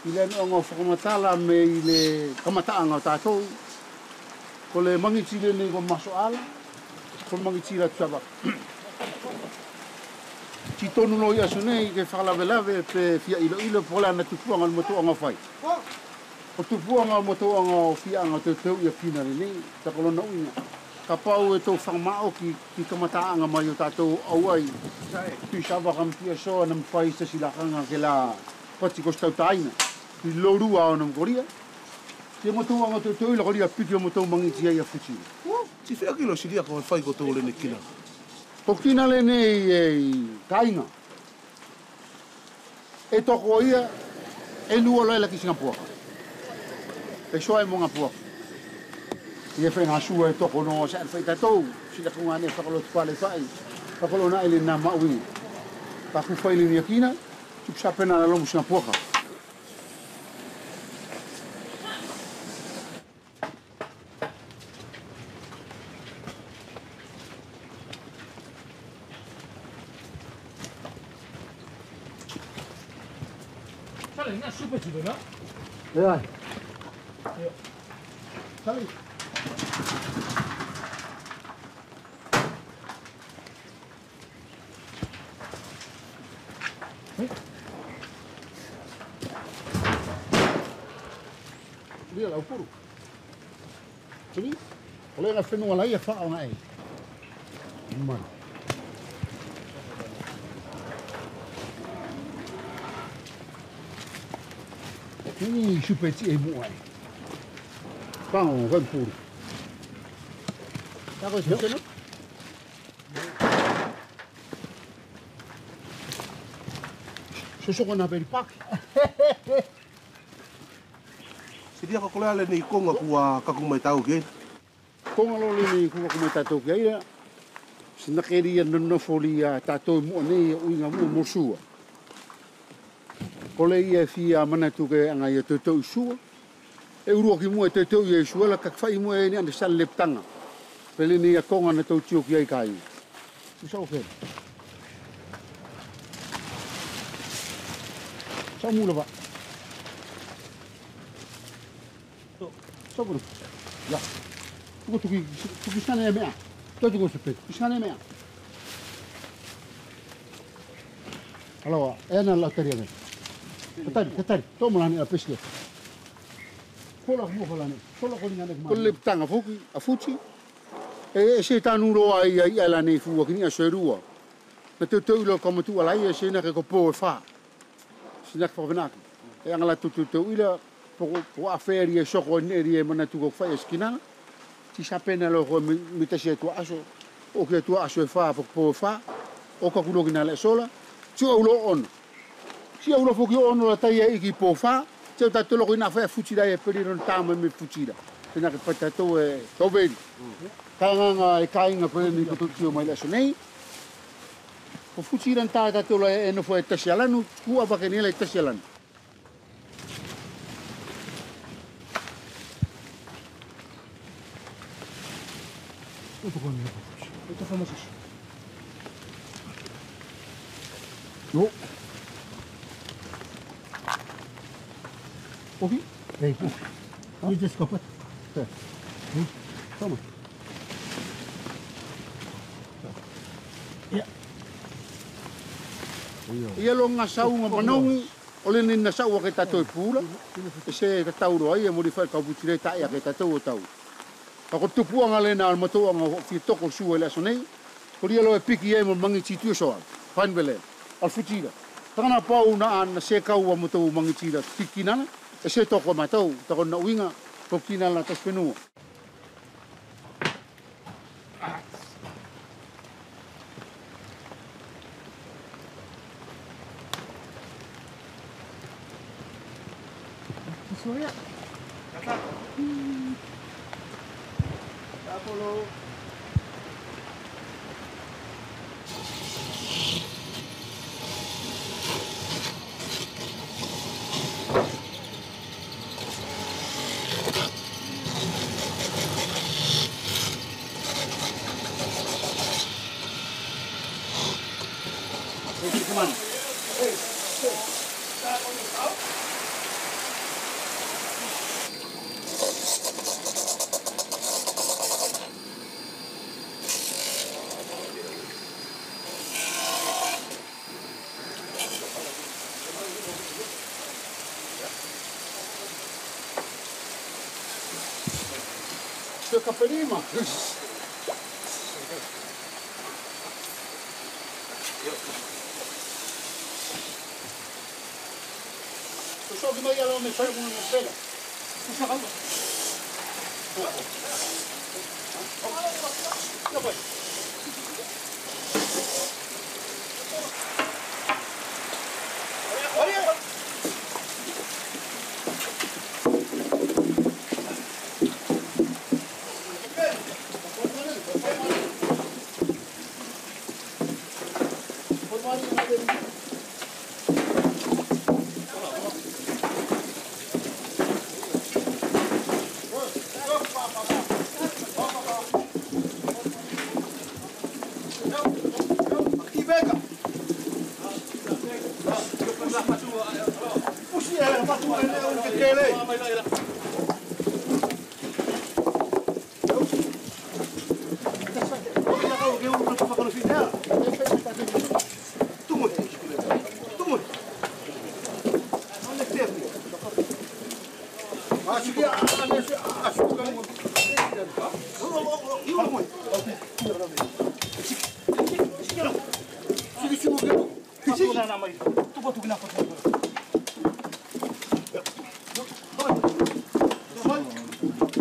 i le noanga o whakamatala me i le kamataanga o tātou. Ko le mangiti le nei ko maso ala, ko mangiti la tuaba. Ti tonu no i asu nei ke whakalawelawe pe fia ilo pola na tupuanga o motoanga whai. O tupuanga o motoanga o fianga te tau i a pina le nei, takolona uinga. Ka pau e tō whakamao ki kamataanga mai o tātou auai. Tui sawa kampia soa nam whai sa silakanga ke la pati ko stau taina. Tui lorua o nam koria. Te motoanga tō tau ila koria piti o motou mangiti ai a futi. Ti whea kilo siria ko whai ko tō lene kina. Ko kina le nei e tainga. E toko ia e lua loela ki Singapura. E soa e monga puaka. Ia whainga sua e toko no sa whai tatou. Sila kunga ne whakalotu pale whai. Whakalona ele nā maui. Ka ku whai lini a kina. Tup sa pena na lomu singa puaka. Sali, nga super chido na? Ia. Sali. Dia lau puru. Jadi, kalau yang whenua lai e whao ngai. Man. Ini supeti e muai. Pango, vai puro. Tá com isso, não? Sosoko na peri pak. Seria ka kolea le nei konga kua kakumai tau ke. Konga lo le ni kua kuma tatou ke ia. Sina keria no folia tatou mo nei uinga mo mosua. Kole ia fia mana tu ke anga ia tatou sua. E urua ki mo e tatou ia sua la kakfai mo e ni ande sal leptanga. Pele ni a konga na tau tio ki ai kai. Sao ke? Sao mula pak? Sao bro? Ya. Tu sana ya mea. Tu tu sepet. Tu sana ya mea. Halo, ena la teria me. Katari. Toma la ni a pesque. Kola mo kola ni. Kola ko ni ngane ma. Kolle tanga foki, a futi. E se tanu ro ai ala ni fu ki ni a serua. Na tu lo como tu ala ia se na ko po fa. Sinak fa benak. E angala tu ila po affaire e soko neri e mana tu ko fa eskina. Ti sapena lo ko mi te se tu aso. O ke tu aso fa po fa. O ka kulo gina le sola. Tu ulo on. Si ulo fo ki on la tai e ki po fa. Te ta to lo ina fa futi da e peri non tama me futi da. Sinak pa ta to e to vedi. Kanga e kainga pe ni ko tu mai le so nei. O futi ran ta to lo e no fo e tasialanu. Ku apa ke ni le tasialanu. Tutto con il fuci. Tutto famosissimo. No. Ovi? Ehi, mi ti scoppa. Toma. Ia lo nga sau nga manongi o le nina sau ke tatou pula e se ka tauro ai e mori fai ka butire ta ia ke tatou o tau ka ko tupu nga le na al mato nga fi toko su ele so nei ko ria lo e piki e mo mangi titu so fan bele al futira tana pau na an se ka u mo to mangi tira tikina e se toko matou ta ko na winga ko kina la tasfenu Soya. Apolo. Kemana? Seu Caperima. Só que meia lá me sai uma espera. Puxa a calma. Já vai.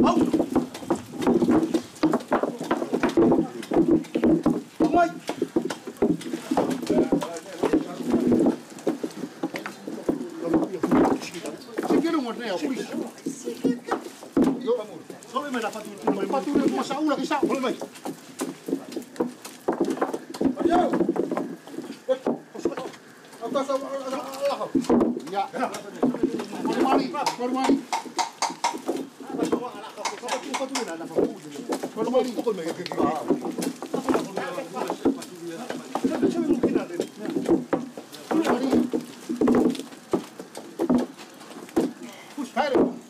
Au! ne o puli. Yo, solo me la fatura. Fatura mo sa ula ki sa, hol mai. Yo. Apa sa ala. Ya. Mari.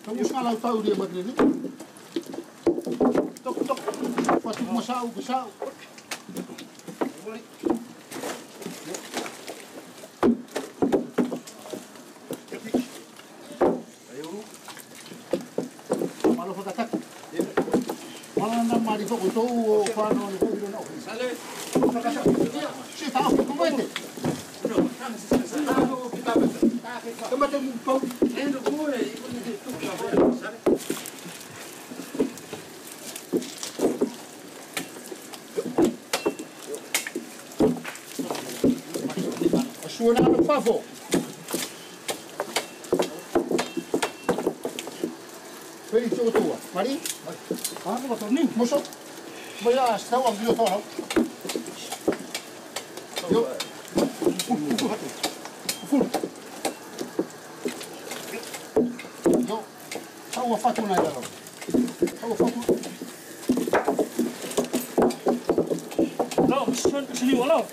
Vamos falar o tal dia madrinha. Tok. Patu masau. Malo pagkatak. Malah nang mari ko to o paano ni ko no. Sale. Si tao ko pwede. No, kami sa kita. Kamatay mo pa. Endo ko eh. Suona no favor. Peri tu tua. Mari. Ah, ko to ni. Moso. Baya sa wa bio to. Yo. Full. Yo. Tawa fatu na dalo. Tawa fatu. No, sini wala.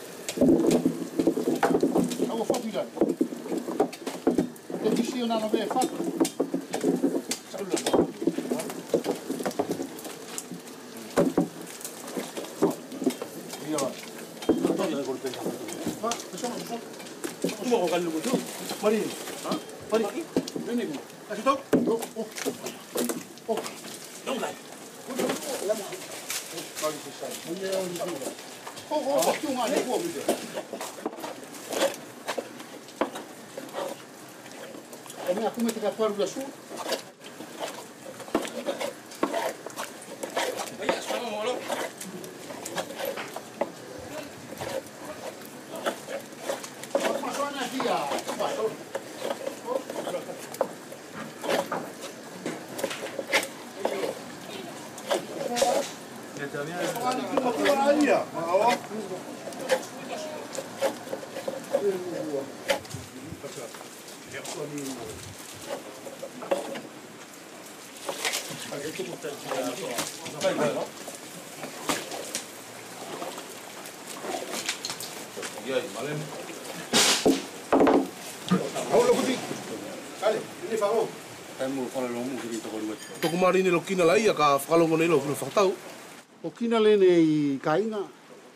Tawa fatu ya. Tem que na nove fatu. Mo ko kalu tu. Mari. Ha? Mari. Ini ko. Kasi to. Oh. Dong lai. Oh, tu ngale ko mi. Kami aku mesti kapal udah su. Banyak sama molo. Masuknya dia. Toko mari ni lo kina lai ka whakalongo nei lo kina whakatau. O kina lene I kainga,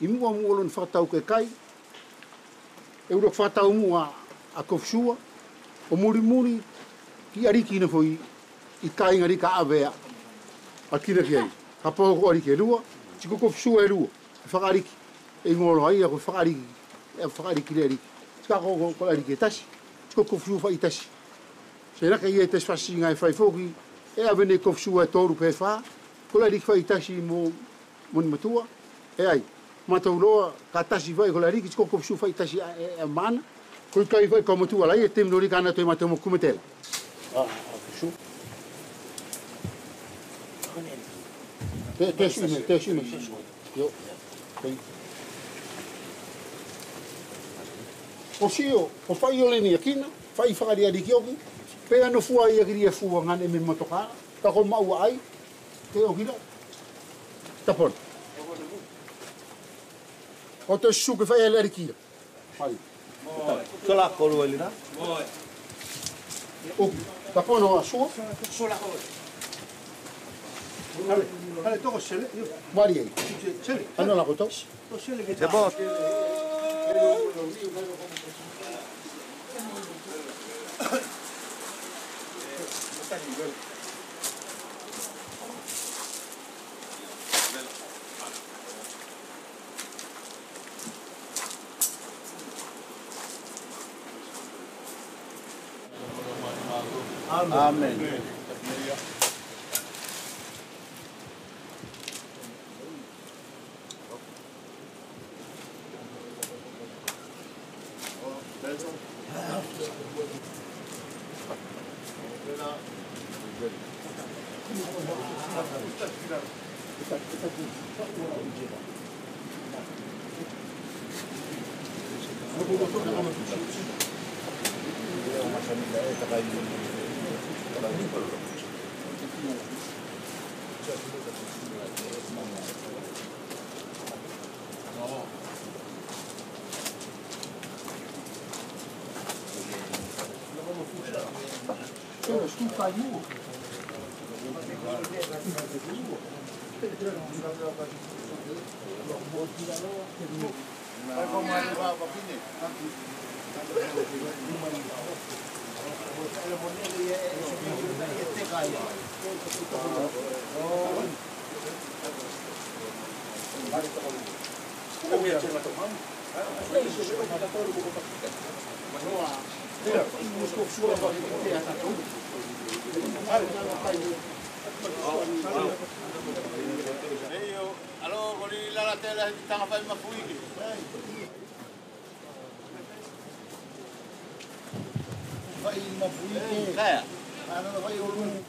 I mua lon whakatau ke kai. E uro whakatau mua a kofsua, o muri ki ariki na foi I kainga rika avea a kina ki ai. Ha poho ko ariki e lua, tiko kofsua e lua, whakariki. E ngolo ai a ko whakariki le ariki. Tika ko ariki e tasi, tiko kofsua wha I tasi. Se raka I e tes whasi ngai whai whoki, e avene kofsua e tōru pe wha, ko ariki whai tasi mo moni matua, e ai. Matau loa, ka tasi whai ko ariki, tiko kofsua whai tasi e mana, ko I kai whai ka matua lai, e tem nori kana toi matau mo kumetela. Kofsua. Te shime. Yo. O sio, o fai o leni akina, fai whakari ariki oki, pea no fua I agiri e fua ngane me motokara, ta ko maua ai, te o gira. Tapon. O te suke whai ele ariki. Hai. Sola kolu elina. O, tapon o asua. Ale toko sele. Mari ai. Sele. Ano la koto? To sele ke. Debo. Amen. Alo, kori lala tela tanga fai mafuiki. Vai mafuike. Kaya. Ano na vai ulung.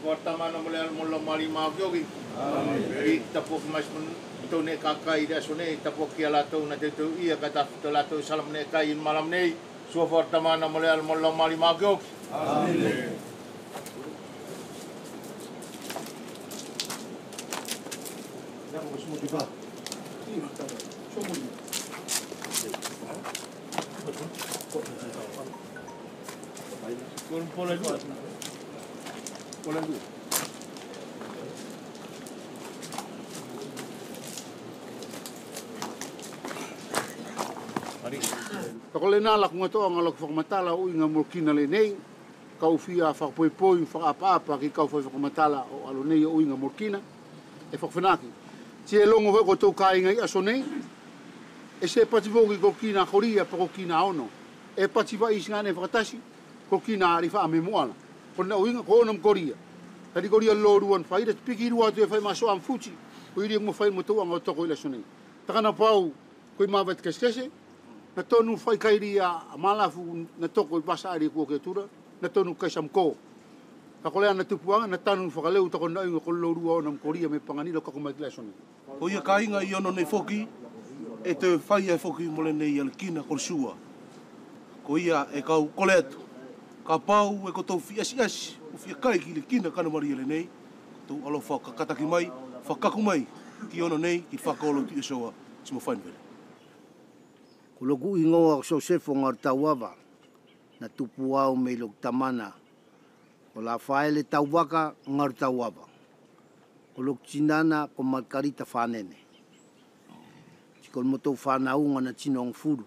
Pertama mulai mula mari magyogi. Di tapok mas to ne kakai dia sone tapok kia lato na te tu ia kata to lato salam ne kain malam nei. So pertama mulai mula mari magyogi. Amin. Pola dua. Pakole na lak ngato ang alok whakamatala o inga mulkina le nei. Kau fia whakapoipoi whakapa-apa ki kau whakamatala o alo nei o inga mulkina. E whakawhanaki. Tia longo hoi koto ka inga i aso nei. E se pativoki ko kina koria pa ko kina ono. E pativa isngane whakatasi ko kina arifa ame moala. Kona o inga ko onam koria. Tadi koria loruan whaira piki rua tu e whai maso am fuchi. Ko iri mo whai motu ang o toko ila so nei. Takana pau koe mawat keskese. Na tonu whai kairi a malafu na toko i basa ari kua ketura, na tonu kaisam ko. Ka kolea na tupuanga, na tanu whakaleu tako na inga kolorua o nam koria me panganilo kakumaitila soni. O ia ka inga i ono nei foki, e te whai ai foki mole nei alkina kolsua. Ko ia e kau kole atu. Ka pau e kotou fiasi-asi, o fia kai ki le kina kana maria le nei, kotou alo whakakataki mai, whakaku mai, ki ono nei, ki whakolo ti esoa, timo whainwere. Kuloku ingoa so sefo ngar tauawa, na tupu au me lok tamana, o la whaele tauwaka ngar tauawa. Kulok cinana ko markarita whanene. Sikol motou whanaunga na tinong furu.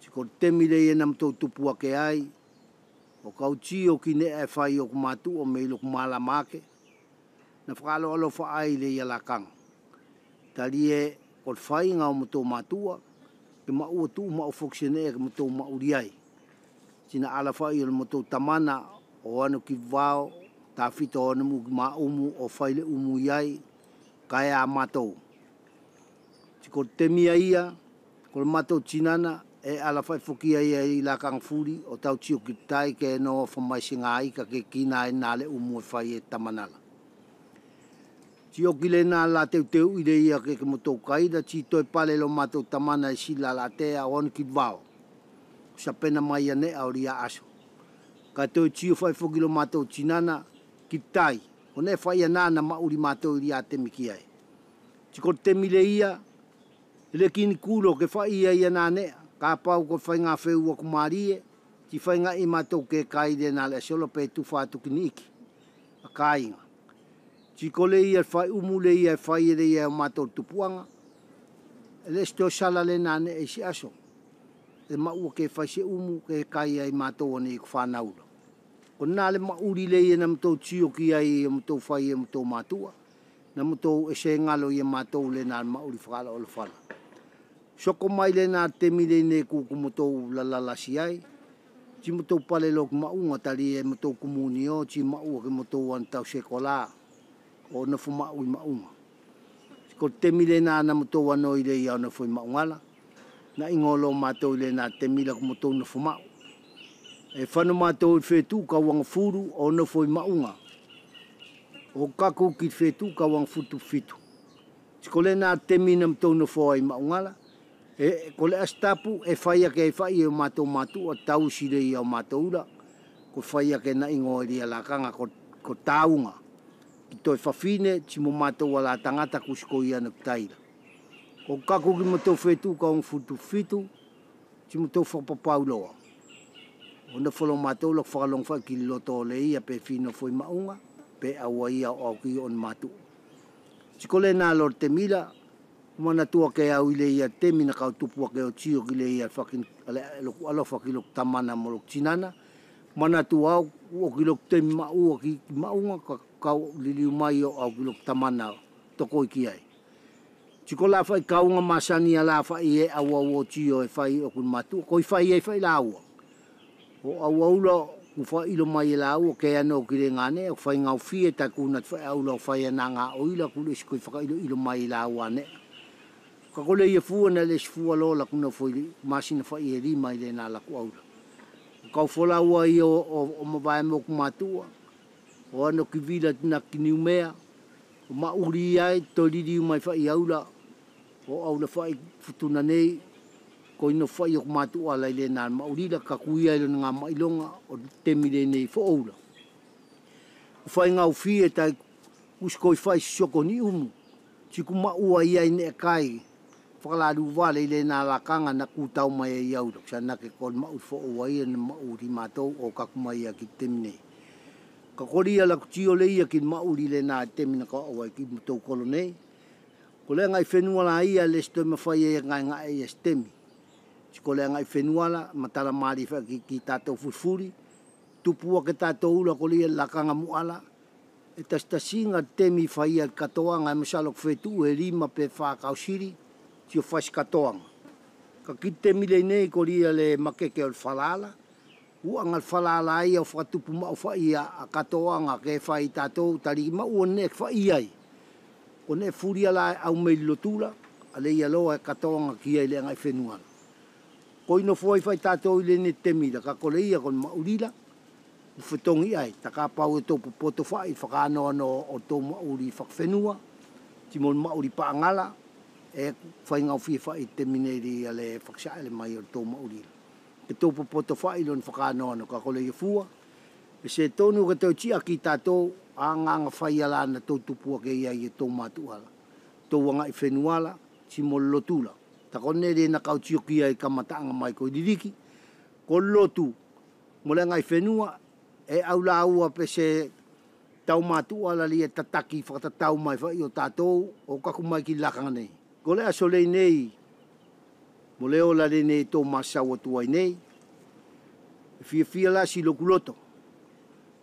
Sikol temire e nam tau tupu ake ai, o kau tio ki ne e whai o kumatu o me lok malamake, na whakalo alo whaai le ialakang. Tali e kol whai ngau motou matua, ke mau tu mau foksene ke motou mauriai. Sina ala whai o motou tamana o anu ki vao, ta fito o namu ma umu o whaile umu iai, kaya a matou. Sikol temia ia, kol matou tinana, e ala whai fokia ia i la kang furi, o tau tio ki tai ke no whamaisinga aika ke kina e nale umu e whai e tamanala. Tio ki le nā la teu i le ia ke motou kaida, ti toi pale lo matou tamana e sila la te a on ki vao. sa pena mai ane au ria aso. Ka toi tio fai fokilo mātou tinana ki tai. O ne fai anana mauri mātou ria te miki ai. Tiko te mile ia, le kini kulo ke fai ia ia nane, ka pau ko fai ngā wheu aku marie, ti fai ngā i mātou ke kai de nā le solo pe tu whātu kini iki. A kāinga. Tiko le ia fai umu le ia fai ere ia mātou tupuanga, le sto sala le nane e si aso. E maua ke fai se umu ke kai ai mātou ane i whānaura. O nā le mauri le ia na mātou tio ki ai mātou fai e mātou mātua, na mātou e se ngalo ia mātou le nā mauri whakala o le whala. Soko mai le nā te mire ne kuku mātou lalalasi ai, ti mātou pale lo ki maunga tali e mātou kumuni o, ti maua ke mātou an tau se kola, o na fu maui maunga. Ko te mire nā na mātou anoi le ia o na fu maungala, na ingolo mātou le nā te mira ko mātou na fu mau. E whanu mātou i whetu ka wanga furu o na fu maunga. O kaku ki whetu ka wanga futu fitu. Ko le nā te mina mātou na fu ai maungala, ko le astapu e whaia ke e whai e mātou mātua tau sire i au mātou ura, ko whaia ke na ingo e ria lakanga ko taunga. Ki toi whawhine, ti mo mātou ala tangata kusiko i ana kutaira. Ko kako ki mātou whetu ka on futu fitu, ti mātou whapapau loa. O na whalo mātou lak whakalong whai ki loto le ia pe whino fwoi maunga, pe awa ia o au ki on mātou. Tiko le nā lor te mila, mana tua ke au i le ia te mina kau tupua ke o tio ki le ia whakin alofa ki lok tamana mo lok tinana, mana tua au o ki lok te maua ki maunga kau liliu mai o au ki lok tamana toko i ki ai. Tiko la whai kaunga masani a la whai e awa o tio e whai o kun matua, koi whai e whai la aua. O aua ula ku whai ilo mai e la aua ke ano ki re ngane, o whai ngau fie ta kuna whai aula o whai ana ngā oila kule si koi whaka ilo mai e la aua ne. Ka kole ia fua na le sifua lola kuna foi masina fai e rima i le nā laku aula. Kau whola ua i o mawai mo ku matua, o ano ki vila tina ki niumea, o mauri ai to riri mai fai aula, o aula fai futuna nei, ko ino fai o ku matua lai le nā mauri la ka kuia ilo ngā mailonga o temire nei fo aula. Fai ngau fie tai uskoi fai soko ni umu, tiku maua ia ine kai, whakaladu wale i le nā lakanga na kutau mai e iau. Sa nake kol mau fo o waia na mauri mātou o kakumai a ki temine. Ka koria la kutio le ia ki mauri le nā temina ka o wai ki mātou kolo nei. Ko le ngai whenua la ia le stoi mawhai e ngai ngai e stemi. Ko le ngai whenua la matala maari wha ki tātou furfuri. Tupua ke tātou ula ko le lakanga muala. E tastasinga temi whai al katoa ngai masalok whetu e rima pe whakau siri. Tio whais katoanga. Ka kite mile nei ko ria le makeke o le whalala. Uanga le whalala ai au whatupu mau whai a katoanga ke whai tātou tari ma ua ne whai ai. Ko ne furia la au mei lotula, a le ia loa e katoanga ki ai le ngai whenuana. Ko ino whai tātou i le ne temira, ka ko le ia kon maurila, uwhetongi ai, ta ka pau e tō poto whai, whakanoa no o tō mauri whakwenua, timon mauri paangala, e whai ngau fie whai te mineri a le whaksaele mai o tō mauri. Ke tō poto whai lon whakanoa no ka kole i fua, e se tōnu ka tau tia ki tātou, a nganga whai ala na tō tupua ke ia i tō matuala. Tō wanga i whenuala, si mo lotula. Ta kone re na kau tio ki ai kamataanga mai ko i diriki, ko lotu, mo le ngai whenua, e au la ua pe se tau matuala li e tataki whakatatau mai whai o tātou, o kaku mai ki lakanga nei. Ko le aso lei nei, mo le ola le nei tō masau atuai nei, fia la si lokuloto,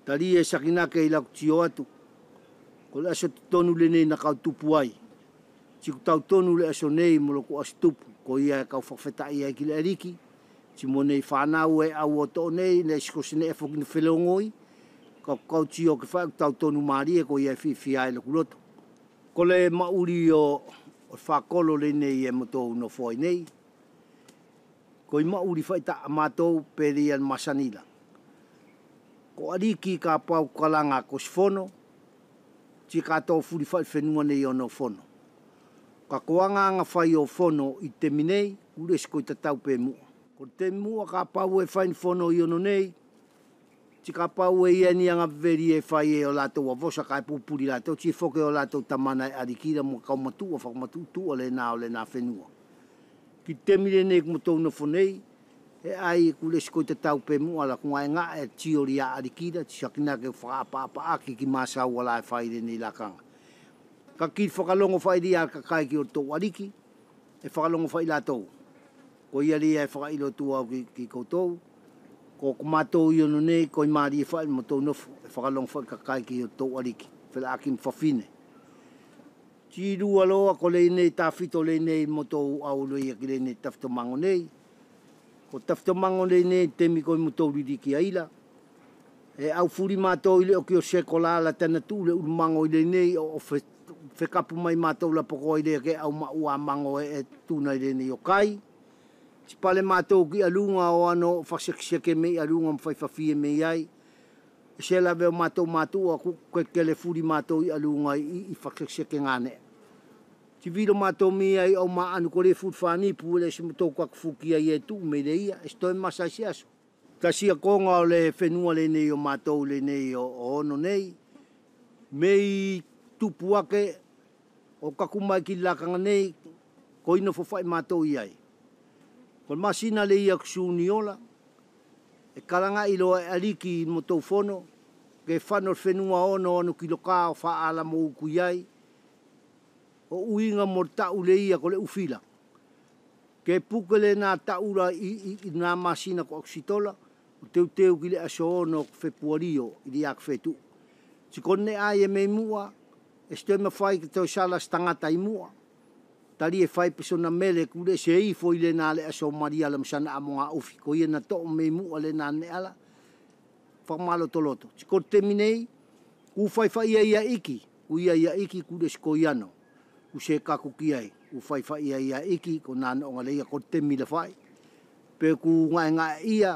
tari e sakinake i laku tio atu, ko le aso tonu le nei na kau tupu ai, tiku tau tonu le aso nei mo loko aso tupu, ko ia e kau whawhetai ai ki le ariki, ti mo nei whanau e au o tō nei, nei siko sine e whokina whelongoi, kau tio ke whai tau tonu maari e ko ia e fia e lokuloto. Ko le mauri o whakolo le nei e motou no fwoi nei. Ko i mauri whai ta amatou peri an masanila. Ko ariki ka pau kalanga ko sifono, ti katou furi whai whenua nei o no fono. Ka koanga anga whai o fono i te minei, ures ko i tatau pe mua. Ko te mua ka pau e whain whono i ono nei. Ti ka pau e iani anga veri e whai e o lātou a vosa ka e pupuri lātou. Ti whoke o lātou tamana e arikira mua kau matua, whakamatu tu o le nā whenua. Ki te mire nei kumatou na whonei, e ai kule siko te tau pe mua la kunga e ngā e tiori a arikira, ti sakina ke whaapa aki ki māsau ala e whaire nei lakanga. Ka ki whakalongo whairi a kakai ki o tō ariki, e whakalongo whai lātou. Ko ia ria e whakailo tu au ki koutou, ko kumatou i ono nei, ko i maari e whai mo tō nofo, e whakalongo whai kakai ki o tō ariki, whila aki mwhawhine. Ti rua loa ko lei nei tāwhito lei nei mo tō au loia ki lei nei tawhito mango nei, ko tawhito mango lei nei temi ko i mo tō ririki aila, e au furi mātou i leo ki o sekolala tana tū le urumango i lei nei o whekapu mai mātou la poko i lea ke au maua mango e tūna i lei nei o kai. Ti pale mātou ki alunga o ano whasekiseke mei alunga mwhaiwhawhie mei ai. E se la veo mātou a kele furi mātou i alunga i whasekiseke ngāne. Ti viro mātou mei ai au maa anu kore furi whani pu le se mātou kakufuki ai e tū mei le ia. E stoi masai si aso. Ta sia konga o le whenua le nei o mātou le nei o ono nei. Mei tupu ake o kakumai ki lakanga nei ko ino whawhai mātou i ai. Ko masina le ia kusuni ola, e karanga ilo e aliki mo tau whono, ke whanor whenua ono anu ki loka o whaala mo uku iai, o uinga mo tau le ia ko le ufila. Ke pukele nā taura i nā masina ko aksitola, o teu ki le aso ono whepuario i li ak whetu. Si kone ai e mei mua, e stoi mawhai ki tau salas tangata i mua, tari e whai pesona mele kure se i fo i le nā le aso maria la msana a monga ufi. Ko ia na to'o mei mua le nā ne ala. Whakamalo toloto. Tiko te minei, ku whai ia iki. Ku ia iki kure siko iano. Ku se kaku ki ai. Ku whai ia iki ko nā no ngale ia ko te mila whai. Pe ku ngai ia.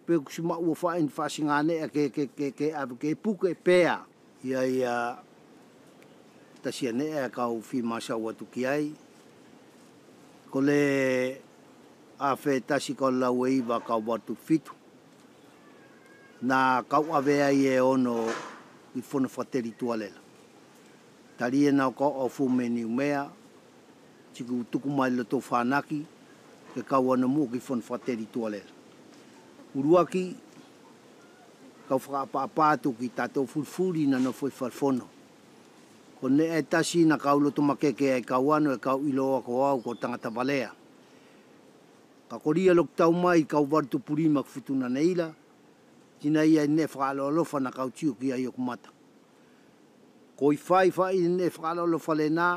Pe ku suma ua whai in whasi ngane ke puke pea. Ia tasia ne e kau whi masa watu ki ai. Ko le a whe tasi ko lau e iwa kau watu fitu. Nā kau awea i e ono i whono whateri tualela. Tari e nau kau au fu meni umea, tiku tuku mai lo tō whanaki, ke kau ana mua ki whono whateri tualela. Uruaki, kau whakaapāpātu ki tātou furfuri na no whoi wharwhono. Ko ne e tasi na kau loto makeke e kau ano e kau iloa ko au ko tangata valea. Ka koria lok tau mai kau wartu purima kufutuna neila, tina ia ne whakaloalofa na kau tiu ki ai o kumata. Ko i whai ne whakaloalofa le nā,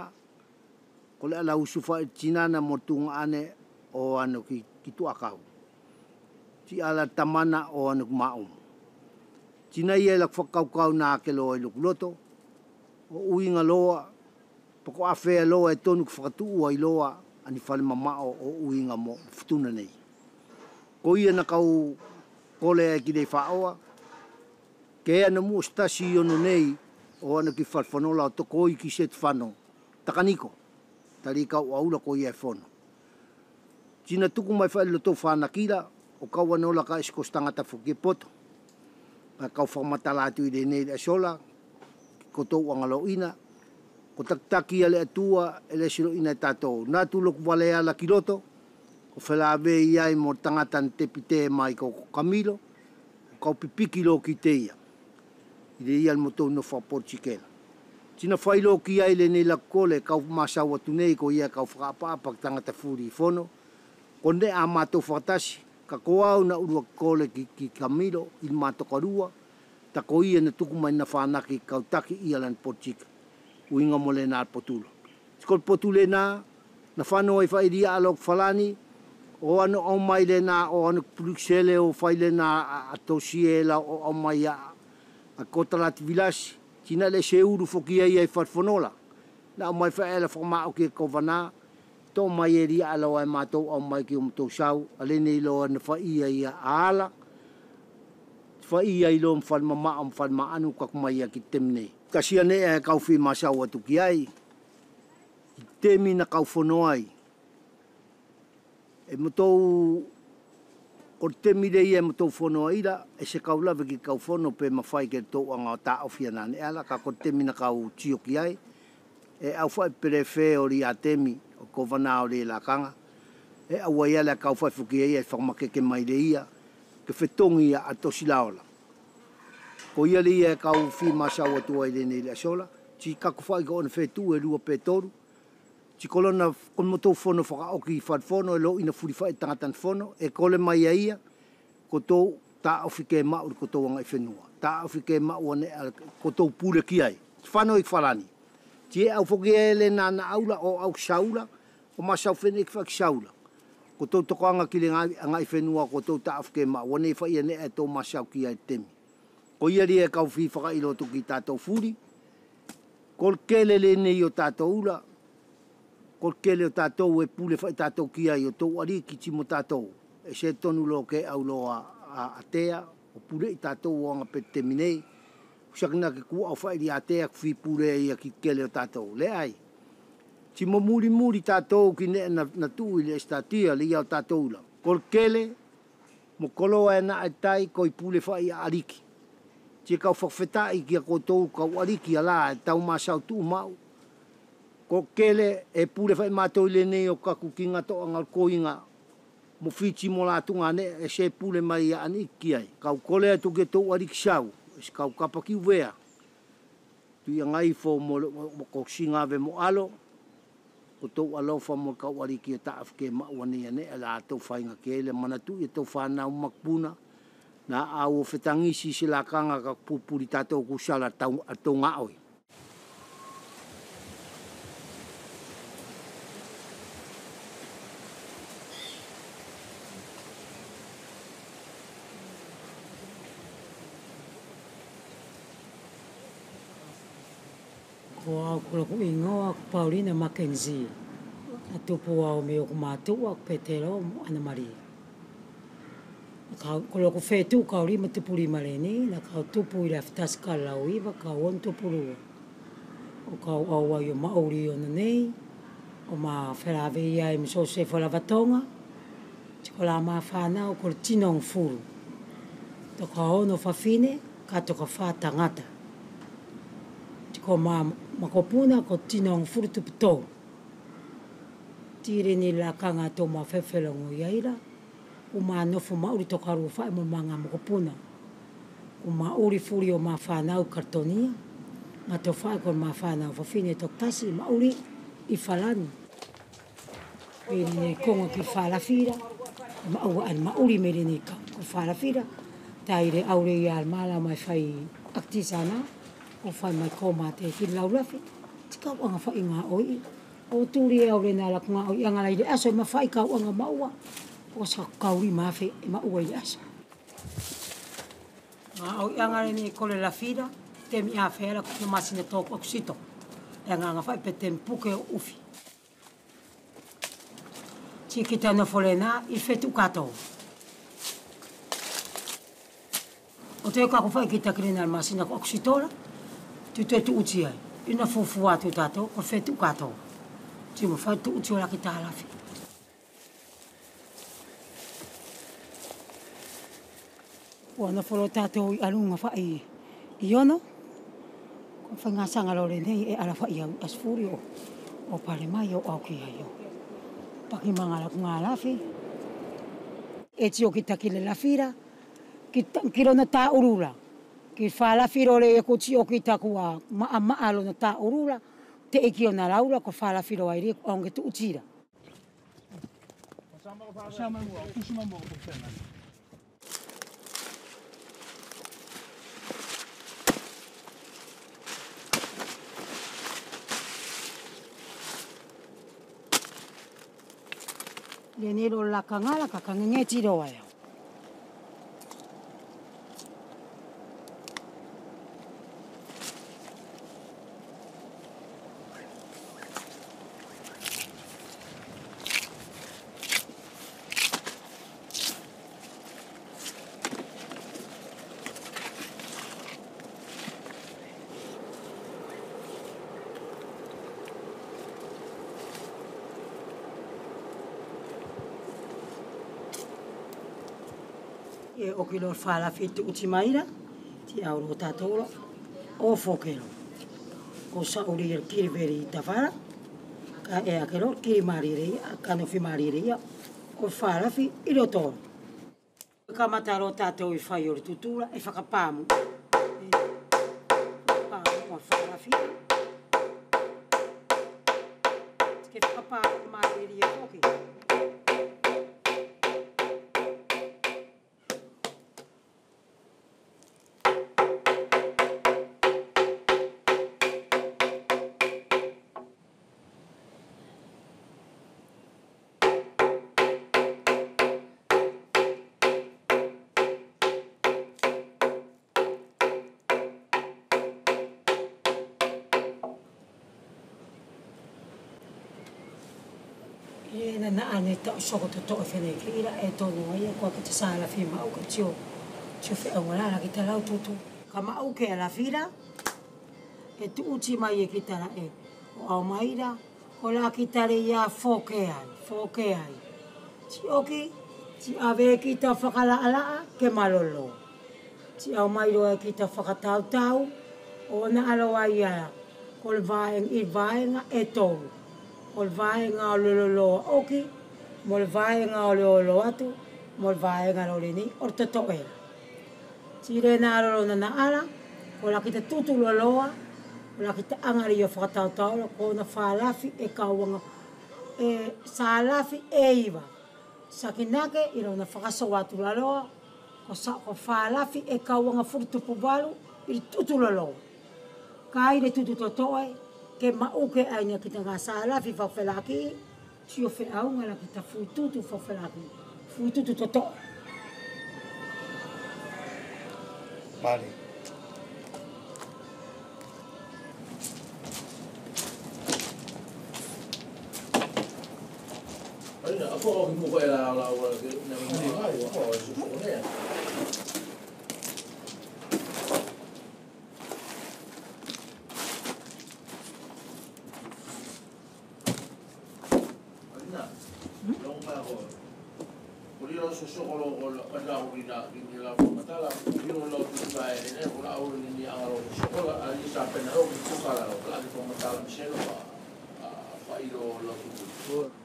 ko le ala usu whai tinana mo tunga ane o ano ki tuakau. Ti ala tamana o ano kumaum. Tina ia lak whakaukau nā ke loa i lukuloto, o uinga loa, poko awhea loa e tonu ki whakatua i loa, ani whale mamao o uinga mo futuna nei. Ko ia na kau kole e ki rei whaoa, ke ea na mua stasi ono nei, o ana ki wharwhanola o toko i ki set whano, takaniko, tari kau aula ko ia e whono. Tina tuku mai whaile tō whanakira, o kau anola ka esko stangata whuki poto, ka kau whamatalatu i rei nei le sola, ko tō angalo ina, ko taktaki ale atua ele siro ina tātou. Nā tūloku wale ala ki roto, ko whelawe iai mo tangatan te pite mai ko Kamilo, ko pipiki lo ki te ia. I re ial mo tō no whaporchikela. Tina whailo ki ai le nei lakole, kau masau atu nei ko ia kau whakapaapak tangata furi i whono, ko ne a mātou whakatasi, ka koau na urua kole ki Kamilo, i mātokarua, ta ko ia na tuku mai na whanaki kau taki ia lan potika. Uinga mo le nā potulo. Sikol potule nā, na whanau ai whairia alok whalani, o ano au mai le nā, o ano Bruxelle o whai le nā a tosiela o au mai a Kotalati Vilasi. Tina le se uru whoki ai wharwhanola. Na au mai whaela whakamao ki kovanā, tō mai e ria alau ai mātou au mai ki umtou sau, ale nei loa na whaia ia aala, whaia i lo mwhalmama o mwhalma anu kakumai a ki temnei. Kasia ne e kau whi masau atu ki ai, i temi na kau whono ai. E matou Ko te mire ia mo tau whono aira, e se kaulawe ki kau whono pe mawhai ke tau anga o tā au whianane ala, ka ko te mina kau tio ki ai, e au whai pere whē o ri a temi, o ko wana o ri la kanga, e au ai ala kau whai whuki ai, e whakamake mai le ia, ke whetongi ia a tosi laola. Ko ia li e kau whi masau atu ai le nei le asola, ti kaku whai ka ona whetu e rua pe toru, ti kolona kon mo tau whono whakaoki whad whono e lo ina furi whai tangatan whono, e kole mai a ia, ko tau tā awhi ke mau ko tau anga i whenua. Tā awhi ke mau ane ko tau pūre ki ai. Whano i whalani. Ti e au whoki e le nana aula o au saula, o masau whene i whaki saula. Ko tau toko anga ki le anga i whenua ko tau tā awhi ke mau ane i whai ane e tau masau ki ai temi. Ko ia ri e kau whi whaka ilo tu ki tātou furi. Ko kele le nei o tātou ula, ko kele o tātou e pule whai tātou ki ai o tau ari ki timo tātou. E se tonu lo ke au lo a tea, o pule i tātou o anga pe te minei. Usakina ke kua au whai ri a tea kui pule ia ki kele o tātou. Le ai. Ti mo muri tātou ki ne na tui le estatia li au tātou ula. Ko kele, mo koloa e na ai tai ko i pule whai a ariki. Ti kau whawhetai ki a koutou kau ariki ala e tau masau tu mau. Ko kele e pule whai mātou le nei o kaku ki ngato angal koinga mo fiti mo la tunga ne e se pule mai a ani ki ai. Kau kole atu ke tau ariki sau, e kau kapaki wea. Tu ia ngai fo mo ko singawe mo alo, ko tau alofa mo kau ariki e taafke mauane ane e la tau whainga ke ele manatu e tau whanau makpuna. Na au o whetangisi se la kanga ka pupuri tātou kusala tau ngā oi. Ko au kula ku ingoa ku Paulina Mackenzie. A tupu au me o ku mātua ku Petero Ana Maria. Ko loko whetu kau rima tupuri mareni, na kau tupu i la whitas ka lau iwa, kau on tupurua. O kau au ai o maori o nei, o ma wherawe ia e miso se whalavatonga, tiko la ma whanau ko le tinong furu. To ka ono whawhine, ka toka whātangata. Tiko ma makopuna ko tinong furu tuputou. Tire ni la kanga to ma whewhelongo iaira, o nofu mauri toka rua whae mo manga mokopuna. O mauri furi o ma whanau kartonia, ma to whae ko ma whanau whawhine tok tasi mauri i whalani. Pere ni konga ki whalawhira, mauri mere ni ko whalawhira, taire aure i almala mai whai aktisana, o whai mai koma te ki laurafi, tika wanga whai ngā oi. O turi e aure nā laku ngā oi, anga leire aso ma whai kau anga maua. O sa kauri mawhi e maua i asa. Ngā au iangare ni kole la whira, te mi a whera ko masina tōku aku sito. E ngā ngā whai pe te mpuke o uwhi. Ti ki tana whole nā, i whetu katou. O te kako whai ki takirina masina ko aku sitora, tu te tu uti ai. Ina fufu atu tātou, ko whetu katou. Ti mo whai tu uti o laki tā lafi. O ana wholo tātou i alunga whai i ono. Ko whai ngā sanga lore nei e ala whai au asfuri o pare mai o au ki ai o. Paki mangala ku ngā lafi. E tio ki takile lafira. Ki rona tā urula. Ki whalawhiro le e ko tio ki takua maa lona tā urula. Te eki o na laura ko whalawhiro ai re ko aunge tu utira. Sama mua, kusuma mua ko pena. Le nero la kangala ka kange tiro ai. e o kilo whaalafi te uti maira, ti auro tātoro, o whokero. Ko sauri e kiri veri i tawhara, ka e a kero kiri marireia, kanofi marireia, o whaalafi i ro tōro. Ka mataro tātou i whai o tutura, e whakapāmu. Pāmu o whaalafi. Ke whakapāmu marireia hoki. Na ane ta soko to to fene ke ira e to no ia ko ke sala fi ma o ke tio fe ngora la ke ta la to kama o ke la fira e tu uti mai e ke ta e o maira o la ke ta le ia foke ai ti oki ti ave ki ta fakala ala ke malolo ti o mairo e ki ta fakatau tau o na alo ia ko vai e to o vaenga o lolo oki, mo le vaenga o lolo atu, mo le vaenga o leni, o te toera. Tire nā rolo na naara, o la ki te tutu loloa, o la ki te angari o whakatautau, ko na whaalafi e kauanga, e saalafi e iwa. Sakinake, i rona whakaso atu laloa, ko whaalafi e kauanga furutupu walu, i tutu loloa. Kai re tutu totoe, ke mauke aina ki te ngā sālafi whawhelaki, si o wheaunga la ki te fututu whawhelaki, fututu toto. Mari. Aina, ako o ki muko e la wala ke na mingi mai, ako o su fonea.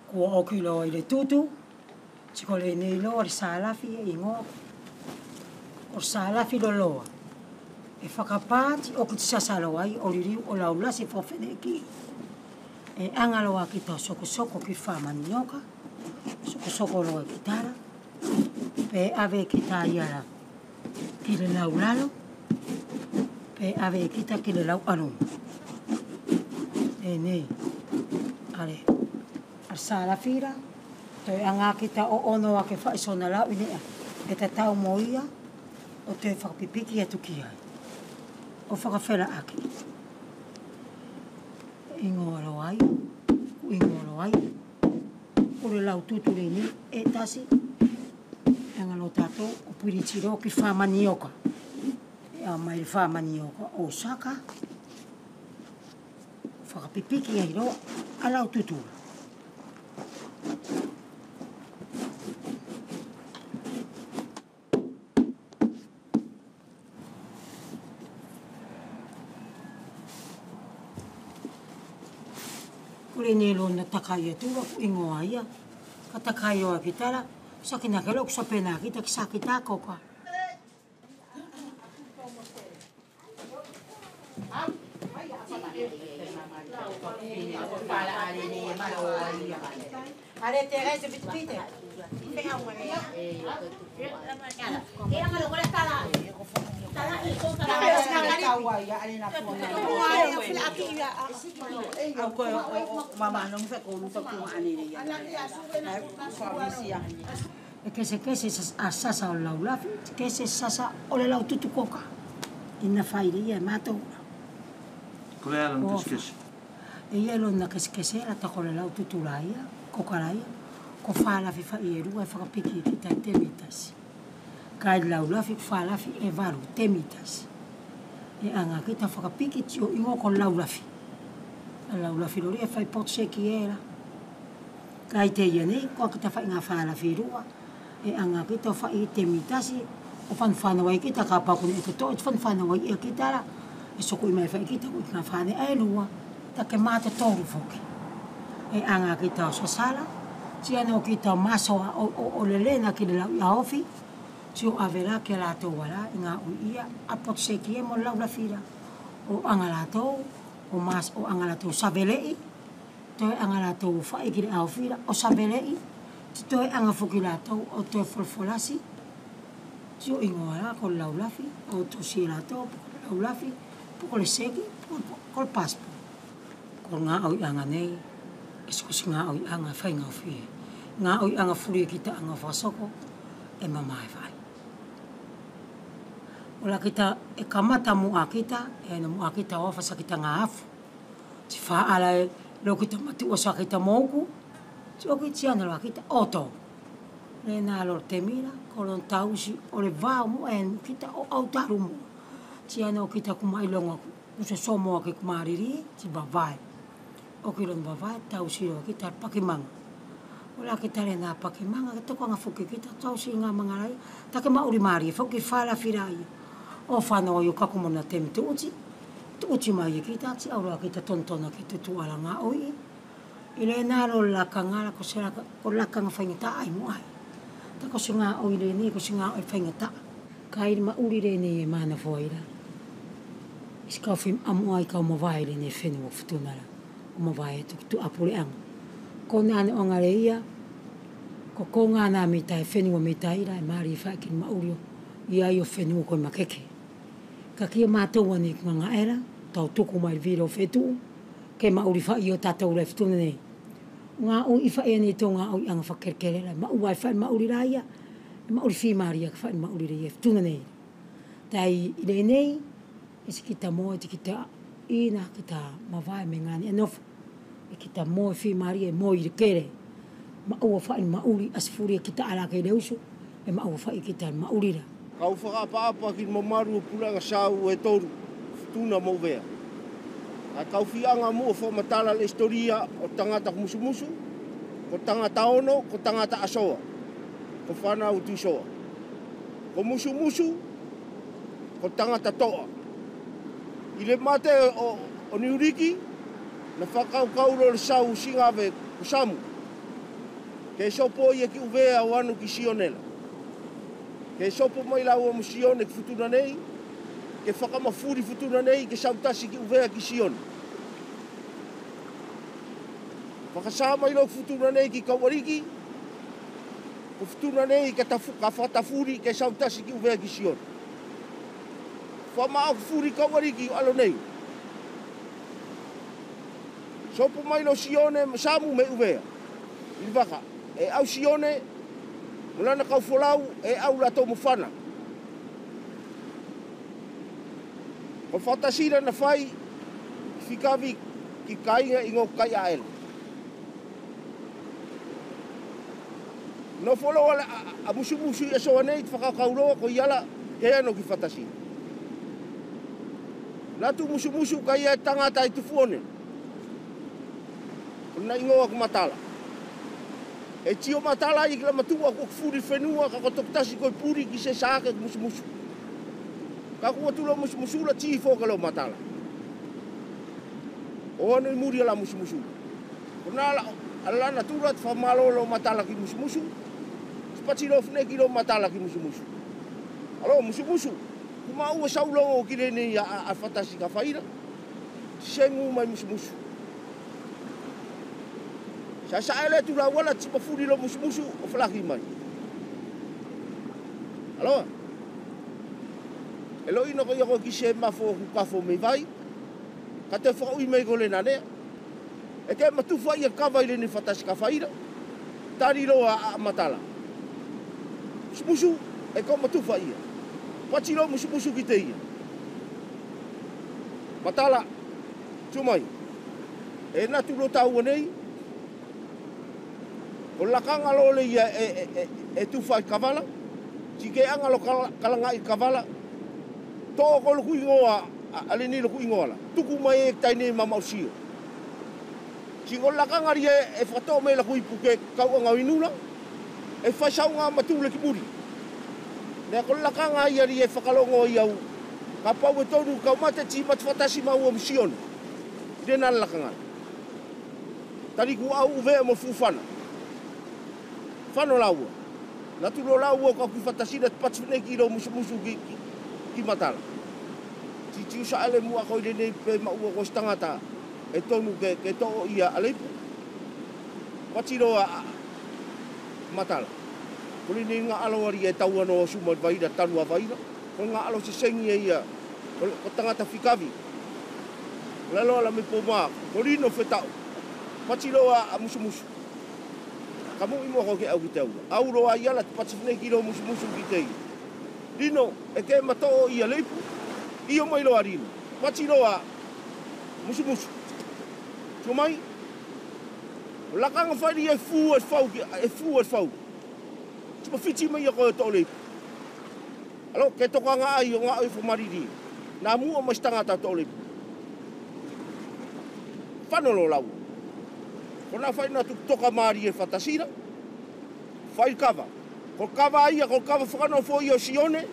Kua oki loa i le tutu, tiko le nei loa le sālafi e ingoa. O sālafi lo loa. E whakapāti o ki te sasalo ai, o ririu o laulasi whawhene ki. E anga loa ki tau soko ki whamani nyoka, soko loa ki tara, pe ave ki tā iara ki le laulalo, pe ave ki ta ki le lau anu. E nei, ale. Sālafira, toi anga ki ta o ono a ke whaisona lau inea, e ta tau mo ia, o te whakapipiki atu ki ai. O whakawhera aki. Ingoro ai, o le lau tuture ni, e tasi, engalo tato, o piritiro ki whamanioka. E a mai whamanioka o saka, whakapipiki ai roa, a lau tutura. Kure nelo na takai atua ku ingoa ia. Ka takai o a kitara, sakina ke lok sa pena kita ki sakita koka. Ale Teresa Pitpite. Que se sasa o laulafi, que se sasa o le lau tutu koka. Ina whairia mato. Kole ala na kese. E ielo na kese la tako le lau tutu raia, koka raia. Ko whaalafi whai e rua e whakapiki ki tai temitasi. Kai laulafi whaalafi e varu temitasi. E anga ki ta whakapiki tio ingo ko laulafi. A laulafi lori e whai pot seki era. Kai te ia nei, kua ki ta whai ngā whaalafi rua. E anga kita whai te mitasi, o whanwhanawai kita ka pakuni e to e whanwhanawai e kita la, e soko i mai whai kita ko i ngā whane e lua, ta ke māta tōru whoki. E anga kita o sasala, tia no kita masoa o lelena ki le lau i aofi, tio avera ke la tō wala, i ngā ui ia, apot seki e mo lau la whira, o anga la tō, o anga la tō savelei, toi anga la tō whai ki le aofira, o savelei, toi anga whuki la tō, o toi folfolasi, tio ingoa la ko lau lafi, o tō si la tō, lau lafi, poko le seki, ko le paspo. Ko ngā au anga nei, eskusi ngā au anga whainga o whie. Ngā au anga furi e kita anga whasoko, e mamai whai. Ola kita, e kamata mua kita, e na mua kita ofasa kita ngā afu. Si whaala e, leo kita matu osa kita mōku, si oki tiana loa kita oto. Le nā lor te mira, kolon tausi, o le vāo mua e kita o autaru mua. Tiana o kita kumailonga, usa somoa ke kumariri, si vavai. O kilon vavai, tausi loa kita pakimanga. Ola kita le nā pakimanga, ke toko anga whuki kita, tausi ngā mangarai, take mauri mari, whuki whala whirai. O whanau i o kakumona te mi tuuti, tuuti mai e kita, ti aurua kita tontona ki te tuala ngā oi. I le nāro laka ngara, ko laka ngā whaingata ai muai. Ta ko si ngā oi le ni, ko si ngā oi whaingata. Ka iri mauri le ni e mana fōira. Isi kau whim amuai kau mawai le ne whenua futunara. O mawai e tu apure anga. Ko nāne o ngare ia, ko ngā nā me tai whenua me tai ira, e maari i whaikini mauri o. Ia i o whenua koe makeke. Ka kia mātou ane ki ngā era, tau tuku mai vira o whetu, ke mauri whai o tātou rei whetuna nei. Ngā o i whai ane tō ngā o i anga whakerkerera, mau wai whai mauri raia, mauri whimaria ka whai mauri rei e whetuna nei. Tai i rei nei, e si kita moe, te kita ina, kita mawai me ngāni enofu, e kita moe whimaria, e moe i rekere, mau whai mauri asifuri e kita alake i reusu, e mau whai kita mauri ra. Kau whakapapa ki mamaru o pulanga sau e toru, tuna mau vea. A kau whianga mua whamatala le historia o tangata musumusu, ko tangata ono, ko tangata asoa, ko whanau tu soa. Ko musumusu, ko tangata toa. I le mate o Niuriki, na whakaukauro le sau singawe ko Samu. Ke sopo ia ki uvea o anu ki Sionela. Ke sopo mai lau o musione ki futuna nei, ke whakamafuri futuna nei, ke sautasi ki uvea ki Sione. Whakasā mai lau futuna nei ki Kawariki, ko futuna nei ka whatafuri ke sautasi ki uvea ki Sione. Whamaa furi Kawariki o alo nei. Sopo mai lau Sione, Samu me uvea. I waka, e au Sione, mulana kau wholau e au la tō mawhana. Ko whatasira na whai whikawi ki kainga i ngō kai a ele. No wholau a musu e soa nei whakakauroa ko iala ke ano ki whatasira. Natu musu kai e tangata i tufuone. Kona i ngōa ku matala. E tio matala i kila matua ko furi whenua ka kotoktasi koe puri ki se sāke musu. Ka kua tula musu la tii fōka leo matala. O anu i muri ala musu. Kona ala na tura te whamalo leo matala ki musu. Spati lo fne ki leo matala ki musu. Alo musu. Kuma ua saulongo ki rene a whatasi ka whaira. Sengu mai musu. Sa ele tu la wala tipa furi lo musu o flaki mai. Alo. Elo ino ko yoko ki se mafo ku kafo me vai. Ka te fo i me gole na ne. E ke matu fai e kava ile ni fatasi ka faira. Tari lo a matala. Musu e ko matu fai. Pati lo musu ki te ia. Matala. Tumai. E na tu lo tau nei. O lakanga lo le ia e tufa i kavala, si ke anga lo kalanga i kavala, tō ko lo kui ngoa, ale ni lo kui ngoa la, tuku mai e taine mamau sio. Si ko lakanga ria e whato me la kui puke kau anga inula, e whaisaunga matule ki muri. Nea ko lakanga ia ri e whakalongo i au. Ka pau e tonu kau mate ti matwhatasi mau o misione. Rena lakanga. Tariku au uvea mo fufana. Whano laua. Na tulo laua ka ku whatasina patwhine ki ro musu ki matala. Ti usa ele mua koi rene pe maua ko stangata. E tonu ke to'o ia aleipu. Watiroa matala. Kuri ni ngā aloari e tau ano o suma vaira, tanua vaira. Ko ngā alo se sengi e ia, ko tangata whikavi. Lalo ala me po maa, ko rino whetau. Watiroa a musumusu. Ka mo imo ko ke au ki te aura. Auroa i ala te patifune ki ro musumusu ki te i. Rino, e ke matoo ia leipu, i o mai loa rino. Watiroa musumusu. Tio mai, lakanga whairi e fu e fau. Tupa whiti mai a koe tō leipu. Alo, ke toka ngā ai o ngā ai whamariri. Nā mua mai stangata tō leipu. Whanolo lau. Ko nā whaina tu toka maari e whatasira. Whai kawa. Ko kawa ia, ko kawa whakano fo i o sione.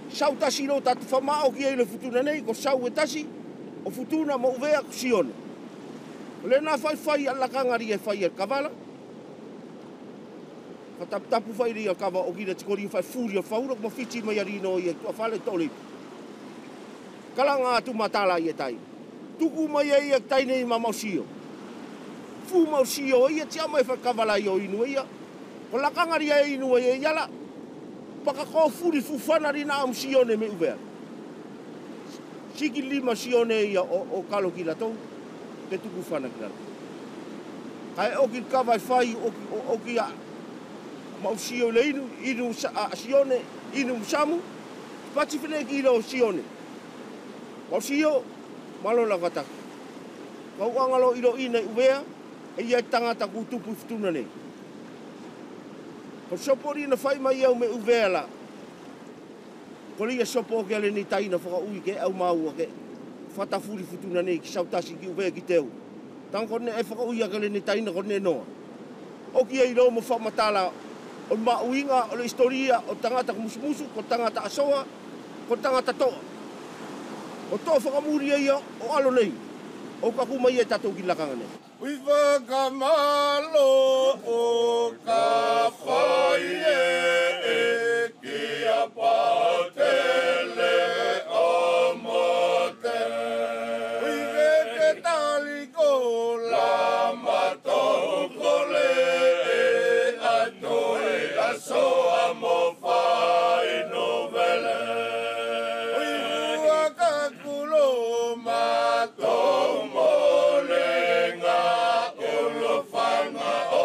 Sau tasiro tatu whamao ki eile futuna nei, ko sau e tasi. O futuna mo uvea ko sione. Le nā whai alakangari e whai e kavala. Tapu whai ria kawa o kira tikori whai furi o whaura, ko mawhiti mai arino i e tua whale tole. Kalanga atu matala i e tai. Tuku mai e i e taine i ma mausio. Fu mausio i e tia mai whai kavala i o inu ia. Ko lakangari e inu e iala. Paka ko furi fufanari na amsione me uvea. Siki lima sione ia o kalo ki la tau. Te tuku whana ki la. Kai o ki kawai whai o ki a mausio le inu sione, inu samu. Pati whine ki ilo sione. Mausio, malo la kata. Kau angalo ilo ina uvea, e ia tangata ku tupu futuna nei. Ko sopori na whai mai au me uvea la. Ko lia sopo ke ale ni taina whaka ui ke au maua ke whatafuri futuna nei ki sautasi ki uvea ki teu. Tang kone e whaka ui akale ni taina kone noa. O ki ei rau mo whamatala o mauinga o le historia o tangata musumusu, ko tangata asoa, ko tangata toa. O toa whakamuri ia o alo nei. O ka kumai e tatou ki lakanga nei. Ui whakamalo o ka whai e ki a patele o mote. Ui ke tali ko la matou kole e atoe aso a mo whai novele. Ui ua ka kulo matou molenga o lo whanga o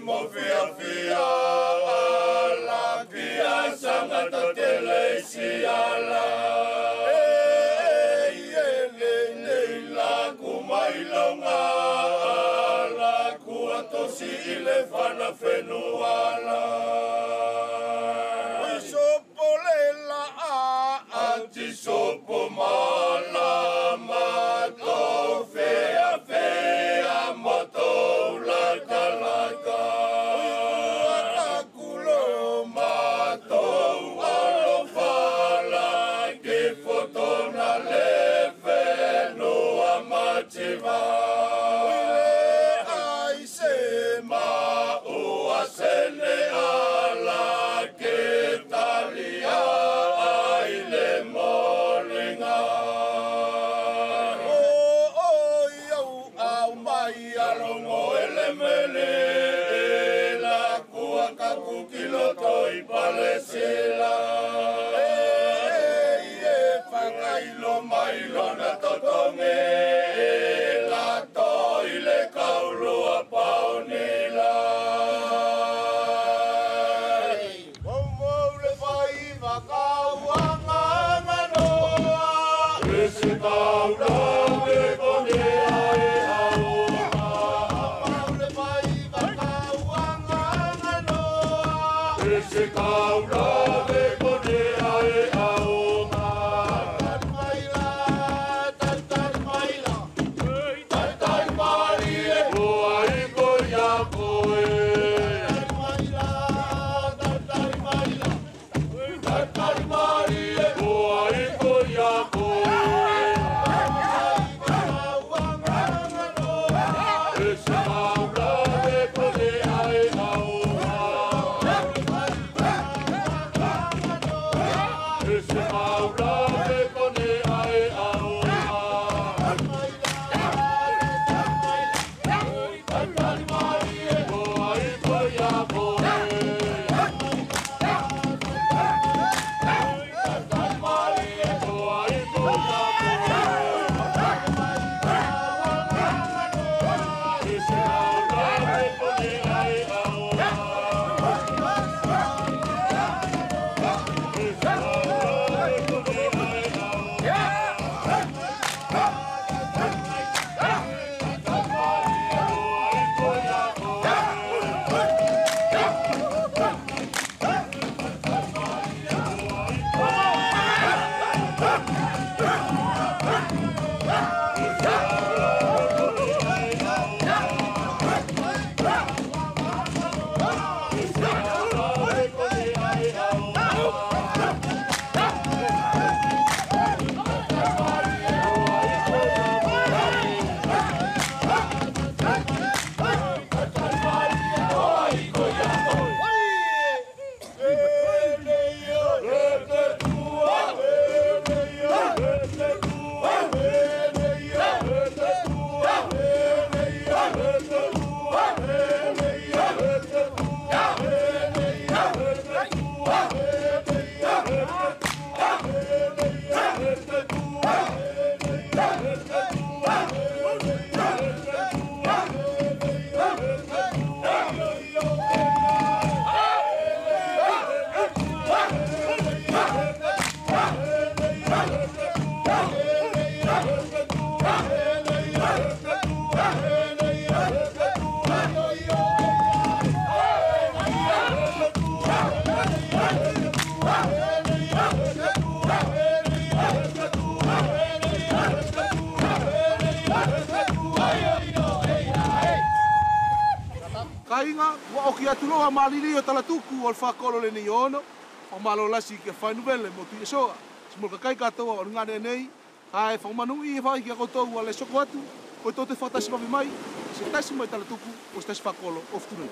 mo fia fia ala kia sanga to telesi ala Kumailonga ala kuatosi ile fana fenuala Isopolela anti sopo mala mato fea fea moto laka laka Akulo mato alofala que fotona leve no amativa Ai se ma o asene ala que talia ai le molinga yo au mai alongo elemele la kuaka kukilo toi palesila Whakailo mailo na totonge la toile kaulua paonila Momo le vai wakauanga nganoa Ese kaula me konea e aoa Momo le vai wakauanga nganoa Ese kaula me konea e aoa Kainga, wa oki atuloa malili o talatuku o whakolo le ni ono. O malo lasi ke whainuvele mo tui soa. Simulka kai katoa o ngane nei. Hae whaumanui e whai ki a kotou a le soko atu. Ko tote whatasi mawi mai. Se taisi mai talatuku o se taisi whakolo o ftunei.